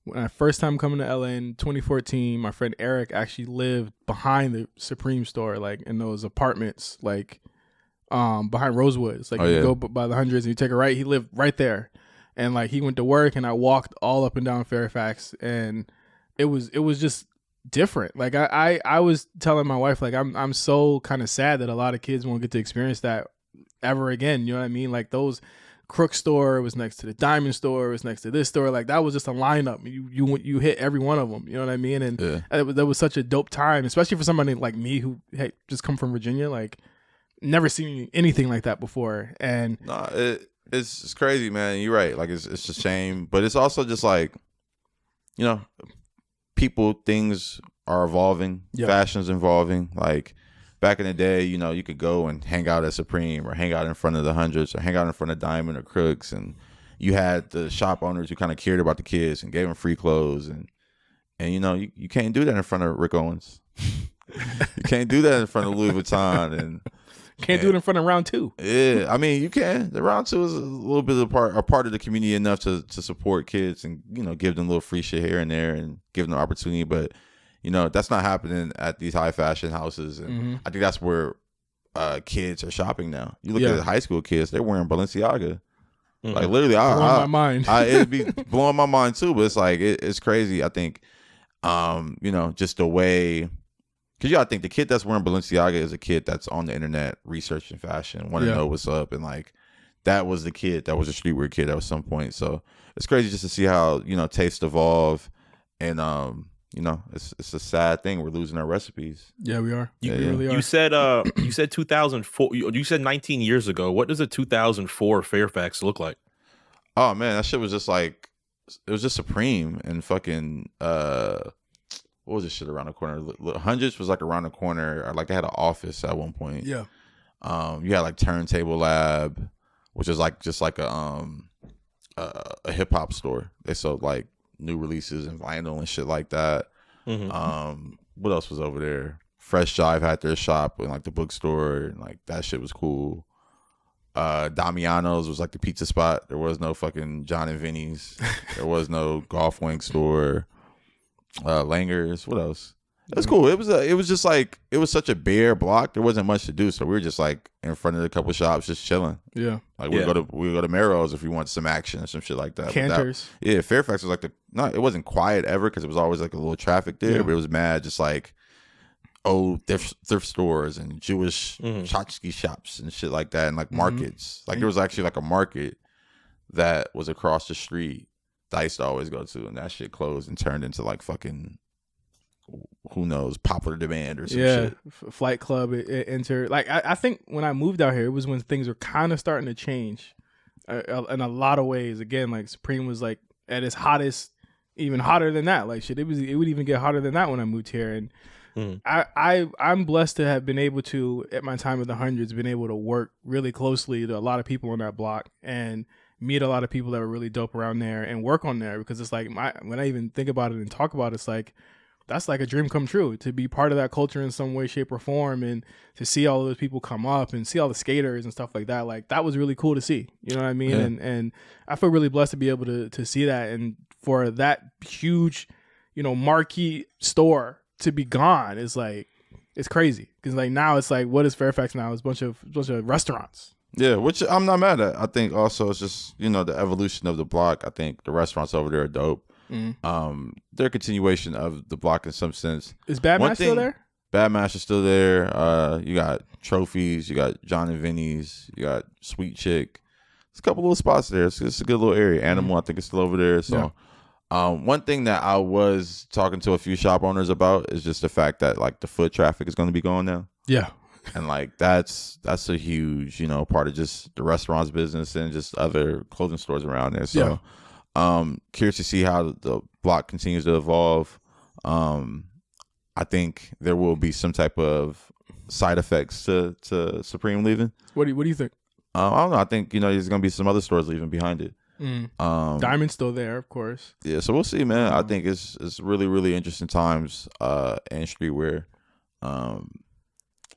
when I first time coming to LA in 2014. My friend Eric actually lived behind the Supreme store, like in those apartments, like. Behind Rosewood. It's like you go by the hundreds and you take a right. He lived right there, and like he went to work, and I walked all up and down Fairfax, and it was just different. Like I was telling my wife, like I'm so kind of sad that a lot of kids won't get to experience that ever again. You know what I mean? Like those Crook store was next to the Diamond store, was next to this store. Like that was just a lineup. You hit every one of them. You know what I mean? And that was such a dope time, especially for somebody like me who just come from Virginia. Like. Never seen anything like that before, and it's crazy, man. You're right. Like it's a shame, but it's also just like, things are evolving, fashion's evolving. Like back in the day, you could go and hang out at Supreme or hang out in front of the Hundreds or hang out in front of Diamond or Crooks, and you had the shop owners who kind of cared about the kids and gave them free clothes, and you can't do that in front of Rick Owens. You can't do that in front of Louis Vuitton and. Can't do it in front of round two. Yeah, I mean you can. The round two is a little bit of a part of the community enough to support kids and give them a little free shit here and there and give them the opportunity. But that's not happening at these high fashion houses, and I think that's where kids are shopping now. You look at the high school kids; they're wearing Balenciaga. Like literally, blowing my mind. It'd be blowing my mind too. But it's like it's crazy. I think, just the way. Because I think the kid that's wearing Balenciaga is a kid that's on the internet researching fashion, want to know what's up, and like that was the kid that was a streetwear kid at some point. So it's crazy just to see how tastes evolve, and it's a sad thing. We're losing our recipes. Yeah, we are. We really are. You said 2004. You said 19 years ago. What does a 2004 Fairfax look like? Oh man, that shit was just like Supreme and fucking what was this shit around the corner? Hundreds was like around the corner. Like they had an office at one point. Yeah. You had like Turntable Lab, which is like just like a hip hop store. They sold like new releases and vinyl and shit like that. What else was over there? Fresh Jive had their shop in like the bookstore, and like that shit was cool. Damiano's was like the pizza spot. There was no fucking John and Vinny's. There was no Golf Wing store. Langer's. What else? It was cool. It was just like, it was such a bare block. There wasn't much to do, so we were just like in front of a couple shops, just chilling. Yeah. Like we go to Merrill's if we want some action or some shit like that. Cantors. Fairfax was like it wasn't quiet ever because it was always like a little traffic there, but it was mad just like old thrift stores and Jewish tchotchke shops and shit like that, and like markets. Like there was actually like a market that was across the street that I used to always go to, and that shit closed and turned into like fucking, who knows, popular demand or some shit. Flight Club it entered. Like I think when I moved out here, it was when things were kind of starting to change in a lot of ways. Again, like Supreme was like at its hottest, even hotter than that. Like shit, it would even get hotter than that when I moved here. And I'm blessed to have been able to, at my time with the Hundreds, been able to work really closely to a lot of people on that block and meet a lot of people that were really dope around there and work on there, because it's like when I even think about it and talk about it, it's like that's like a dream come true to be part of that culture in some way, shape, or form, and to see all of those people come up and see all the skaters and stuff like that. Like that was really cool to see. You know what I mean? Yeah. And I feel really blessed to be able to see that, and for that huge, marquee store to be gone is like, it's crazy, because like now it's like, what is Fairfax now? It's a bunch of restaurants. Yeah, which I'm not mad at. I think also it's just the evolution of the block. I think the restaurants over there are dope. They're a continuation of the block in some sense. Is Bad Mash still there? Bad Mash is still there. You got Trophies, you got John and Vinny's, you got Sweet Chick. There's a couple little spots there. It's a good little area. Animal, I think, is still over there. So one thing that I was talking to a few shop owners about is just the fact that like the foot traffic is going to be going now. Yeah. And like that's a huge, part of just the restaurants business and just other clothing stores around there. So curious to see how the block continues to evolve. I think there will be some type of side effects to Supreme leaving. What do you think? I don't know. I think there's gonna be some other stores leaving behind it. Diamond's still there, of course. Yeah, so we'll see, man. I think it's really, really interesting times in streetwear.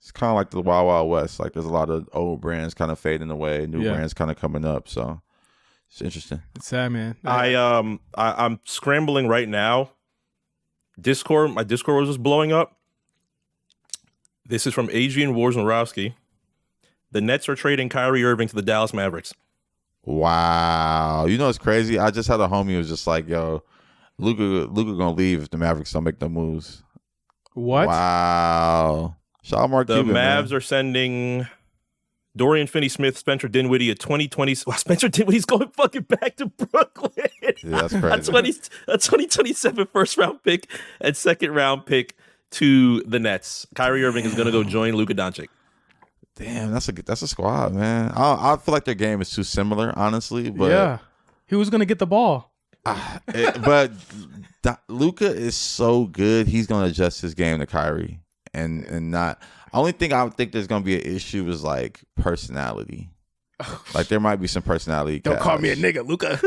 It's kind of like the Wild Wild West. Like there's a lot of old brands kind of fading away, new brands kind of coming up. So it's interesting. It's sad, man. I'm scrambling right now. My Discord was just blowing up. This is from Adrian Wojnarowski. The Nets are trading Kyrie Irving to the Dallas Mavericks. Wow. It's crazy? I just had a homie who was just like, yo, Luka gonna leave if the Mavericks don't make the moves. What? Wow. Shout out Mark Cuban, the Mavs man. are sending Dorian Finney-Smith, Spencer Dinwiddie a 2020. Wow, Spencer Dinwiddie's going fucking back to Brooklyn. Yeah, that's crazy. a 2027 first round pick and second round pick to the Nets. Kyrie Irving is going to go join Luka Doncic. Damn, that's a squad, man. I feel like their game is too similar, honestly. But yeah, who's going to get the ball? But Luka is so good, he's going to adjust his game to Kyrie. And not, only thing I would think there's gonna be an issue is like personality. Like there might be some personality. Don't call me a nigga, Luka.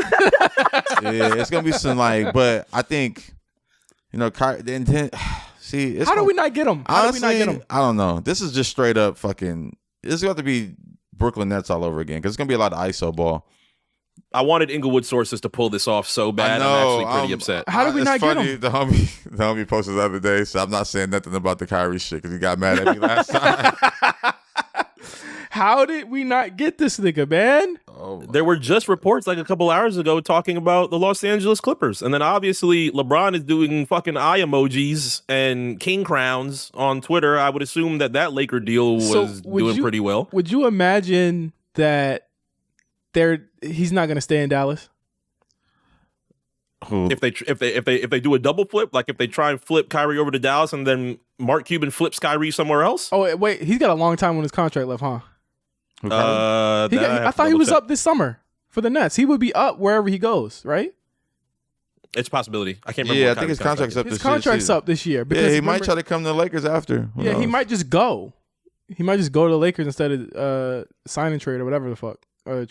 Yeah, it's gonna be some like, but I think the intent. See, how do we not get him? Honestly, I don't know. This is just straight up fucking. This is going to be Brooklyn Nets all over again, because it's gonna be a lot of ISO ball. I wanted Inglewood sources to pull this off so bad. I'm actually pretty upset. How did we not get him? The homie posted the other day, so I'm not saying nothing about the Kyrie shit because he got mad at me last time. How did we not get this nigga, man? There were just reports like a couple hours ago talking about the Los Angeles Clippers. And then obviously LeBron is doing fucking eye emojis and king crowns on Twitter. I would assume that Laker deal was doing pretty well. Would you imagine that he's not going to stay in Dallas? If they do a double flip, like if they try and flip Kyrie over to Dallas and then Mark Cuban flips Kyrie somewhere else? Oh, wait, he's got a long time on his contract left, huh? I thought he was up this summer for the Nets. He would be up wherever he goes, right? It's a possibility. I can't remember. Yeah, what I think his contract's up. His contract's up this year. Because Yeah, he might try to come to the Lakers after. Who he knows? might just go. He might just go to the Lakers instead of sign and trade or whatever the fuck. Or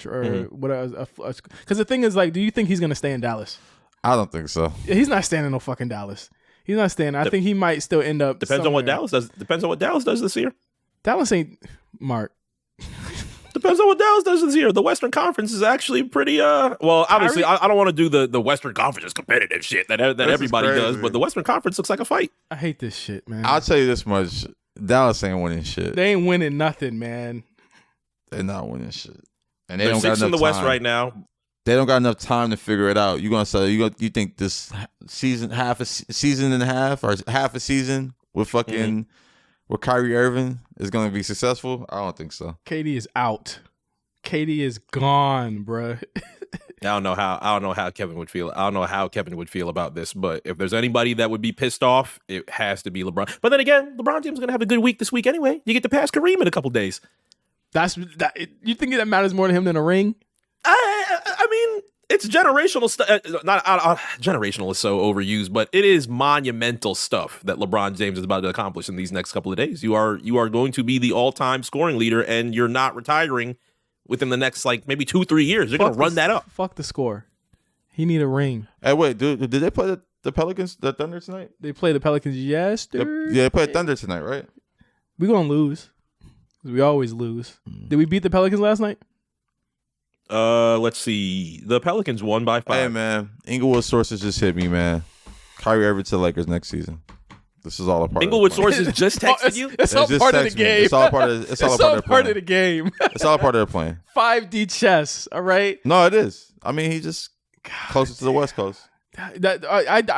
whatever. Because the thing is, like, do you think he's going to stay in Dallas? I don't think so. Yeah, he's not staying in no fucking Dallas. He's not staying. I think he might still end up. Depends on what Dallas does. Depends on what Dallas does this year. Dallas ain't Mark. Depends on what Dallas does this year. The Western Conference is actually pretty. Well, obviously, I don't want to do the Western Conference competitive shit that everybody does, but the Western Conference looks like a fight. I hate this shit, man. I'll tell you this much: Dallas ain't winning shit. They ain't winning nothing, man. They're not winning shit, and they They're don't got sixth enough in the West time. right now. They don't got enough time to figure it out. You gonna say you think this season, half a season and a half, or half a season with fucking with Kyrie Irving is gonna be successful? I don't think so. KD is out. KD is gone, bruh. I don't know how Kevin would feel. I don't know how Kevin would feel about this, but if there's anybody that would be pissed off, it has to be LeBron. But then again, LeBron James is gonna have a good week this week anyway. You get to pass Kareem in a couple days. You think that matters more to him than a ring? I mean, it's generational stuff. Generational is so overused, but it is monumental stuff that LeBron James is about to accomplish in these next couple of days. You are going to be the all-time scoring leader, and you're not retiring within the next like maybe 2-3 years. You're going to run that up. Fuck the score. He need a ring. Hey, wait, did they play the Pelicans, the Thunder tonight? They play the Pelicans yesterday. Yeah, they played Thunder tonight, right? We gonna lose. We always lose. Did we beat the Pelicans last night? Let's see. The Pelicans won by 5. Hey, man, Inglewood sources just hit me, man. Kyrie Irving to the Lakers next season. This is all a part. Inglewood of the plan. sources just texted you. It's all part of the game. It's all part of. It's all part of the game. It's all part of the plan. 5D chess. All right. No, it is. I mean, he just closer to the West Coast. I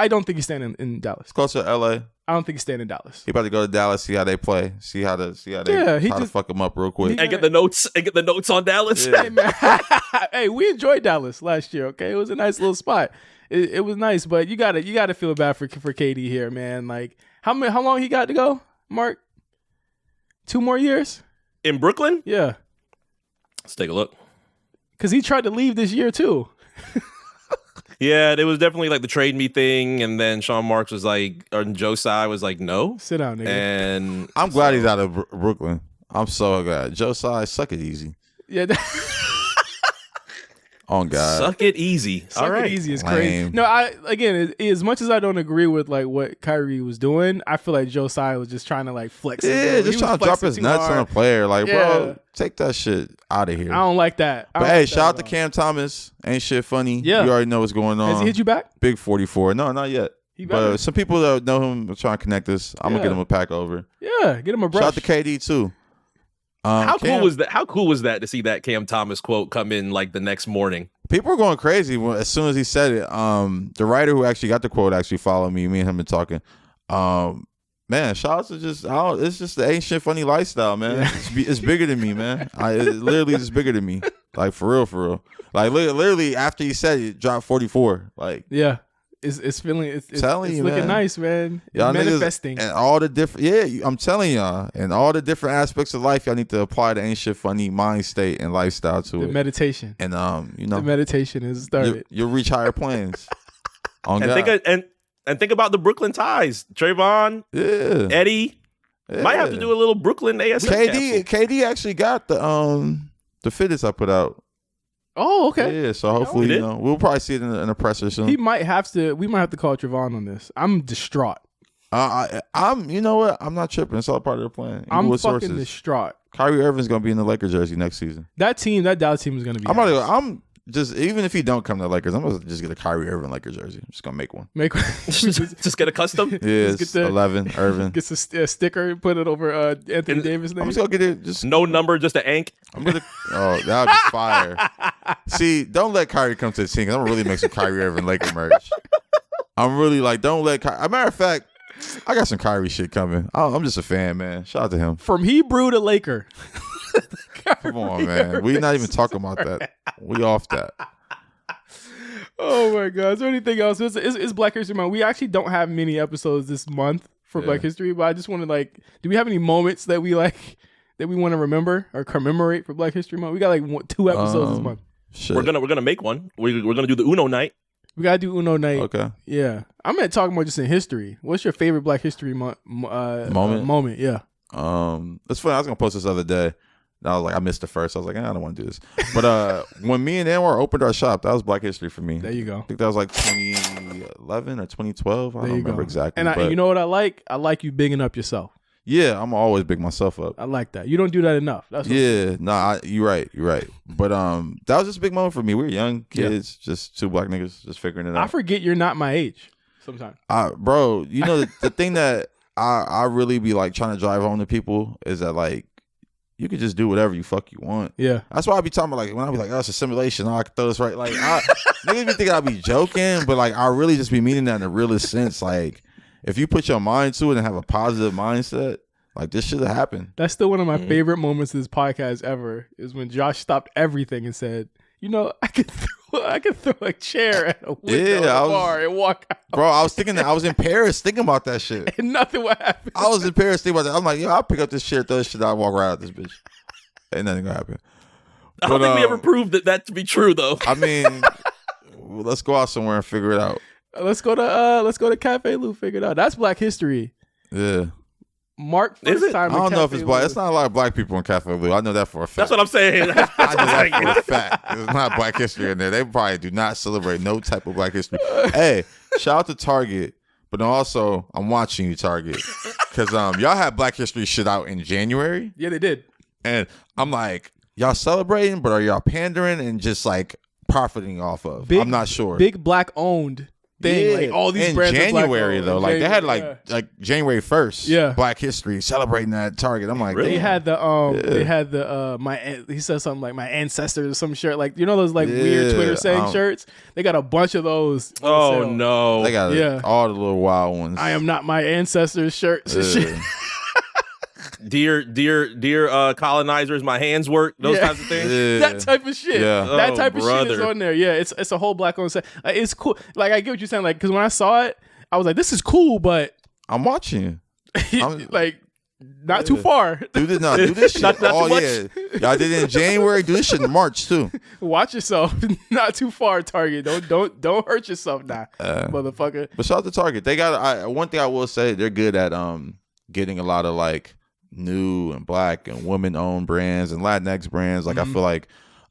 don't think he's staying in Dallas. It's closer to LA. I don't think he's staying in Dallas. He about to go to Dallas, see how they play, see how they just fuck him up real quick. And get the notes on Dallas. Yeah. Hey, man. Hey, we enjoyed Dallas last year. Okay, it was a nice little spot. It was nice, but you gotta feel bad for KD here, man. Like how long he got to go, Mark? 2 more years In Brooklyn? Yeah, Let's take a look. because he tried to leave this year too. Yeah, it was definitely like the trade me thing, and then Sean Marks was like, or Joe Tsai was like, no. Sit down, nigga. And I'm glad he's out of Brooklyn. I'm so glad. Joe Tsai, suck it easy. Yeah. On God. suck it easy. Suck All right. it easy is crazy. Lame. No, as much as I don't agree with like what Kyrie was doing, I feel like Joe Tsai was just trying to like flex. Yeah, just trying to drop his nuts on a player. Like, bro, take that shit out of here. I don't like that. But hey, shout out to Cam Thomas. Ain't shit funny. Yeah. You already know what's going on. Has he hit you back? Big 44. No, not yet. But some people that know him are trying to connect us. I'm going to get him a pack over. Yeah, get him a brush. Shout out to KD too. How cool was that? How cool was that to see that Cam Thomas quote come in like the next morning? People were going crazy as soon as he said it. The writer who actually got the quote actually followed me. Me and him been talking. Man, shout out to it's just the ain't shit funny lifestyle, man. Yeah. It's bigger than me, man. It literally is bigger than me. Like for real. Like literally after he said it, dropped 44. Like yeah. It's feeling it's looking man. Nice, man. Y'all manifesting and all the different I'm telling y'all, and all the different aspects of life, y'all need to apply the ain't shit funny mind state and lifestyle to it. Meditation. And the meditation is started. You'll reach higher planes. And think about the Brooklyn ties. Trayvon, Eddie. Yeah. Might have to do a little Brooklyn ASM. KD actually got the fittest I put out. Oh, okay. Yeah, so hopefully, we'll probably see it in a presser soon. We might have to call Trayvon on this. I'm distraught. You know what? I'm not tripping. It's all part of the plan. I'm fucking distraught. Kyrie Irving's gonna be in the Lakers jersey next season. That Dallas team is gonna be. I'm just even if he don't come to the Lakers, I'm gonna just get a Kyrie Irving Lakers jersey. I'm just gonna make one. just get a custom. Yeah, it's 11 Irving. Gets a sticker, put it over Anthony Davis' name. I'm just gonna get it. Just no number, just an ank. I'm gonna. Oh, that'd be fire. See, don't let Kyrie come to the team. I'm gonna really make some Kyrie Irving Laker merch. I'm really like, don't let. As a matter of fact, I got some Kyrie shit coming. I'm just a fan, man. Shout out to him. From Hebrew to Laker. Come on, man. We're not even talking about that. We off that. Oh my God. Is there anything else? It's Black History Month. We actually don't have many episodes this month for Black History, but I just want to do we have any moments that we want to remember or commemorate for Black History Month? We got 2 episodes this month. Shit. We're gonna make one. We're gonna do the Uno night. We gotta do Uno night. Okay. Yeah, I meant talking about just in history. What's your favorite Black History moment? Moment, yeah. It's funny. I was gonna post this other day. And I was like, I missed the first. I was like, I don't want to do this. But when me and Anwar opened our shop, that was Black History for me. There you go. I think that was like 2011 or 2012. I don't remember exactly. And you know what I like? I like you bigging up yourself. Yeah, I'm always big myself up. I like that. You don't do that enough. That's you're right. But that was just a big moment for me. We were young kids, just two black niggas just figuring it out. I forget you're not my age sometimes. Bro, you know the thing that I really be like trying to drive home to people is that like you can just do whatever you fuck you want. Yeah. That's why I be talking about like when I be like, oh, it's a simulation. Oh, I can throw this right. Like niggas be thinking I be joking, but like I really just be meaning that in the realest sense. Like if you put your mind to it and have a positive mindset, like this should have happened. That's still one of my favorite moments of this podcast ever is when Josh stopped everything and said, you know, I could throw a chair at a window at a bar and walk out. Bro, I was thinking that I was in Paris thinking about that shit. And nothing would happen. I was in Paris thinking about that. I'm like, yo, I'll pick up this chair, throw this shit out, and walk right out this bitch. Ain't nothing gonna happen. I don't think we ever proved that to be true though. I mean, let's go out somewhere and figure it out. Let's go to Cafe Lou, figure it out. That's Black History. Yeah. Mark, first time I don't know if Cafe it's black. Lou. It's not a lot of black people in Cafe Lou. I know that for a fact. That's what I'm saying. I know that for a fact. There's not Black history in there. They probably do not celebrate no type of Black history. Hey, shout out to Target, but also I'm watching you, Target, because y'all had Black history shit out in January. Yeah, they did. And I'm like, y'all celebrating, but are y'all pandering and just like profiting off of? I'm not sure. Big Black owned thing. Yeah. Like all these in brands January are Black though, owned. like they had like January 1st, Yeah. Black History celebrating that Target. I'm like, Really? They had the he said something like my ancestors or some shirt, like you know those like weird Twitter saying shirts. They got a bunch of those. Oh sale. no! they got all the little wild ones. I am not my ancestors shirts and shit. Dear colonizers, my hands work. Those kinds of things. Yeah. That type of shit. Yeah. That type of shit is brother. on there. Yeah, it's a whole Black owned set. It's cool. Like I get what you're saying. Like because when I saw it, I was like, this is cool, but I'm watching you. like not too far. Do this shit. Not too much. Yeah, y'all did it in January. Do this shit in March too. Watch yourself. Not too far, Target. Don't hurt yourself now, motherfucker. But shout out to Target. They got one thing I will say. They're good at getting a lot of like new and Black and women owned brands and Latinx brands. Like I feel like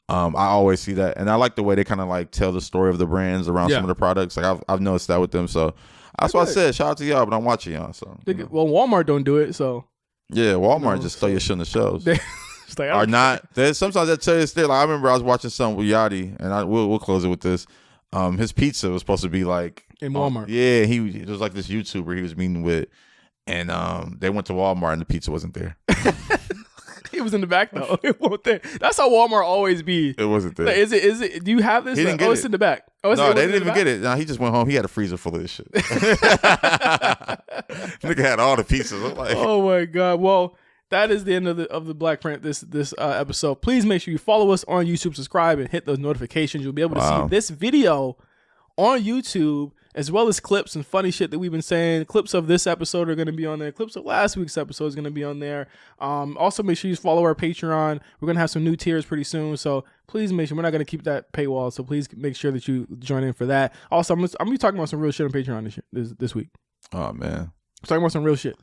I always see that, and I like the way they kind of like tell the story of the brands around some of the products. Like I've noticed that with them. So that's why I said shout out to y'all. But I'm watching y'all. So Well, Walmart don't do it. So yeah, Walmart just throw your shit on the shelves. it's like, Or not. Sometimes I tell you still. Like, I remember I was watching something with Yachty, and we'll close it with this. His pizza was supposed to be like in Walmart. It was like this YouTuber he was meeting with, and they went to Walmart and the pizza wasn't there. It was in the back though. It wasn't there. That's how Walmart always be. It wasn't there. Like, is it? Do you have this? He didn't get it's it. in the back. Oh, No, they didn't even get it. No, he just went home. He had a freezer full of this shit. Nigga had all the pizzas. I'm like, oh my god. Well, that is the end of the BlkPrint this episode. Please make sure you follow us on YouTube, subscribe, and hit those notifications. You'll be able to see this video on YouTube, as well as clips and funny shit that we've been saying. Clips of this episode are going to be on there. Clips of last week's episode is going to be on there. Also, make sure you follow our Patreon. We're going to have some new tiers pretty soon, so please make sure. We're not going to keep that paywall, so please make sure that you join in for that. Also, I'm going to be talking about some real shit on Patreon this week. oh man. I'm talking about some real shit.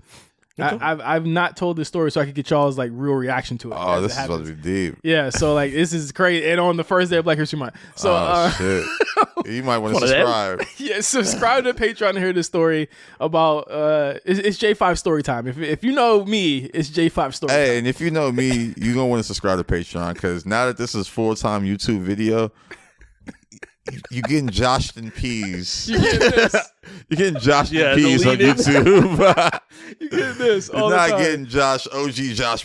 Okay. I've not told this story so I could get y'all's like real reaction to it. Oh, this is supposed to be deep. Yeah, so like this is great, and on the first day of Black History Month. So shit. You might want to subscribe. yeah, subscribe to Patreon to hear this story about it's J5 story time. If you know me, it's J5 story time. Hey, and if you know me, you're gonna want to subscribe to Patreon, because now that this is full-time YouTube video, you getting Joshed in peas. You get this. You're getting Josh Yeah, and peas the on lead-in. YouTube. You get this all You're the not time. getting Josh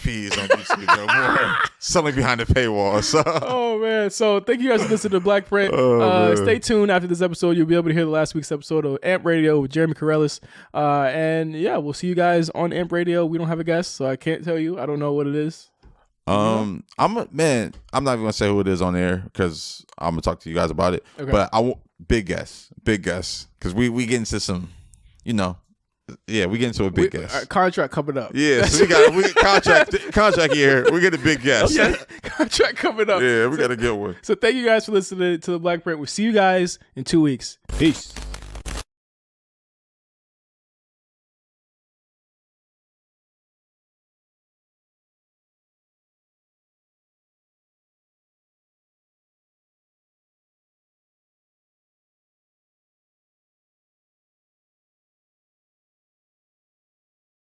peas on YouTube no more. Something behind the paywall. So Oh man! So thank you guys for listening to BlkPrint. man. Stay tuned after this episode. You'll be able to hear the last week's episode of Amp Radio with Jeremy Corellis. And yeah, we'll see you guys on Amp Radio. We don't have a guest, so I can't tell you. I don't know what it is. I'm not even gonna say who it is on air, because I'm gonna talk to you guys about it. Okay. But I want big guess, because we get into some, Yeah, we get into a big guest. Contract coming up. Yeah, so we got contract here. We get a big guest. Okay. Contract coming up. Yeah, we got to get one. So thank you guys for listening to the BlkPrint. We'll see you guys in 2 weeks. Peace.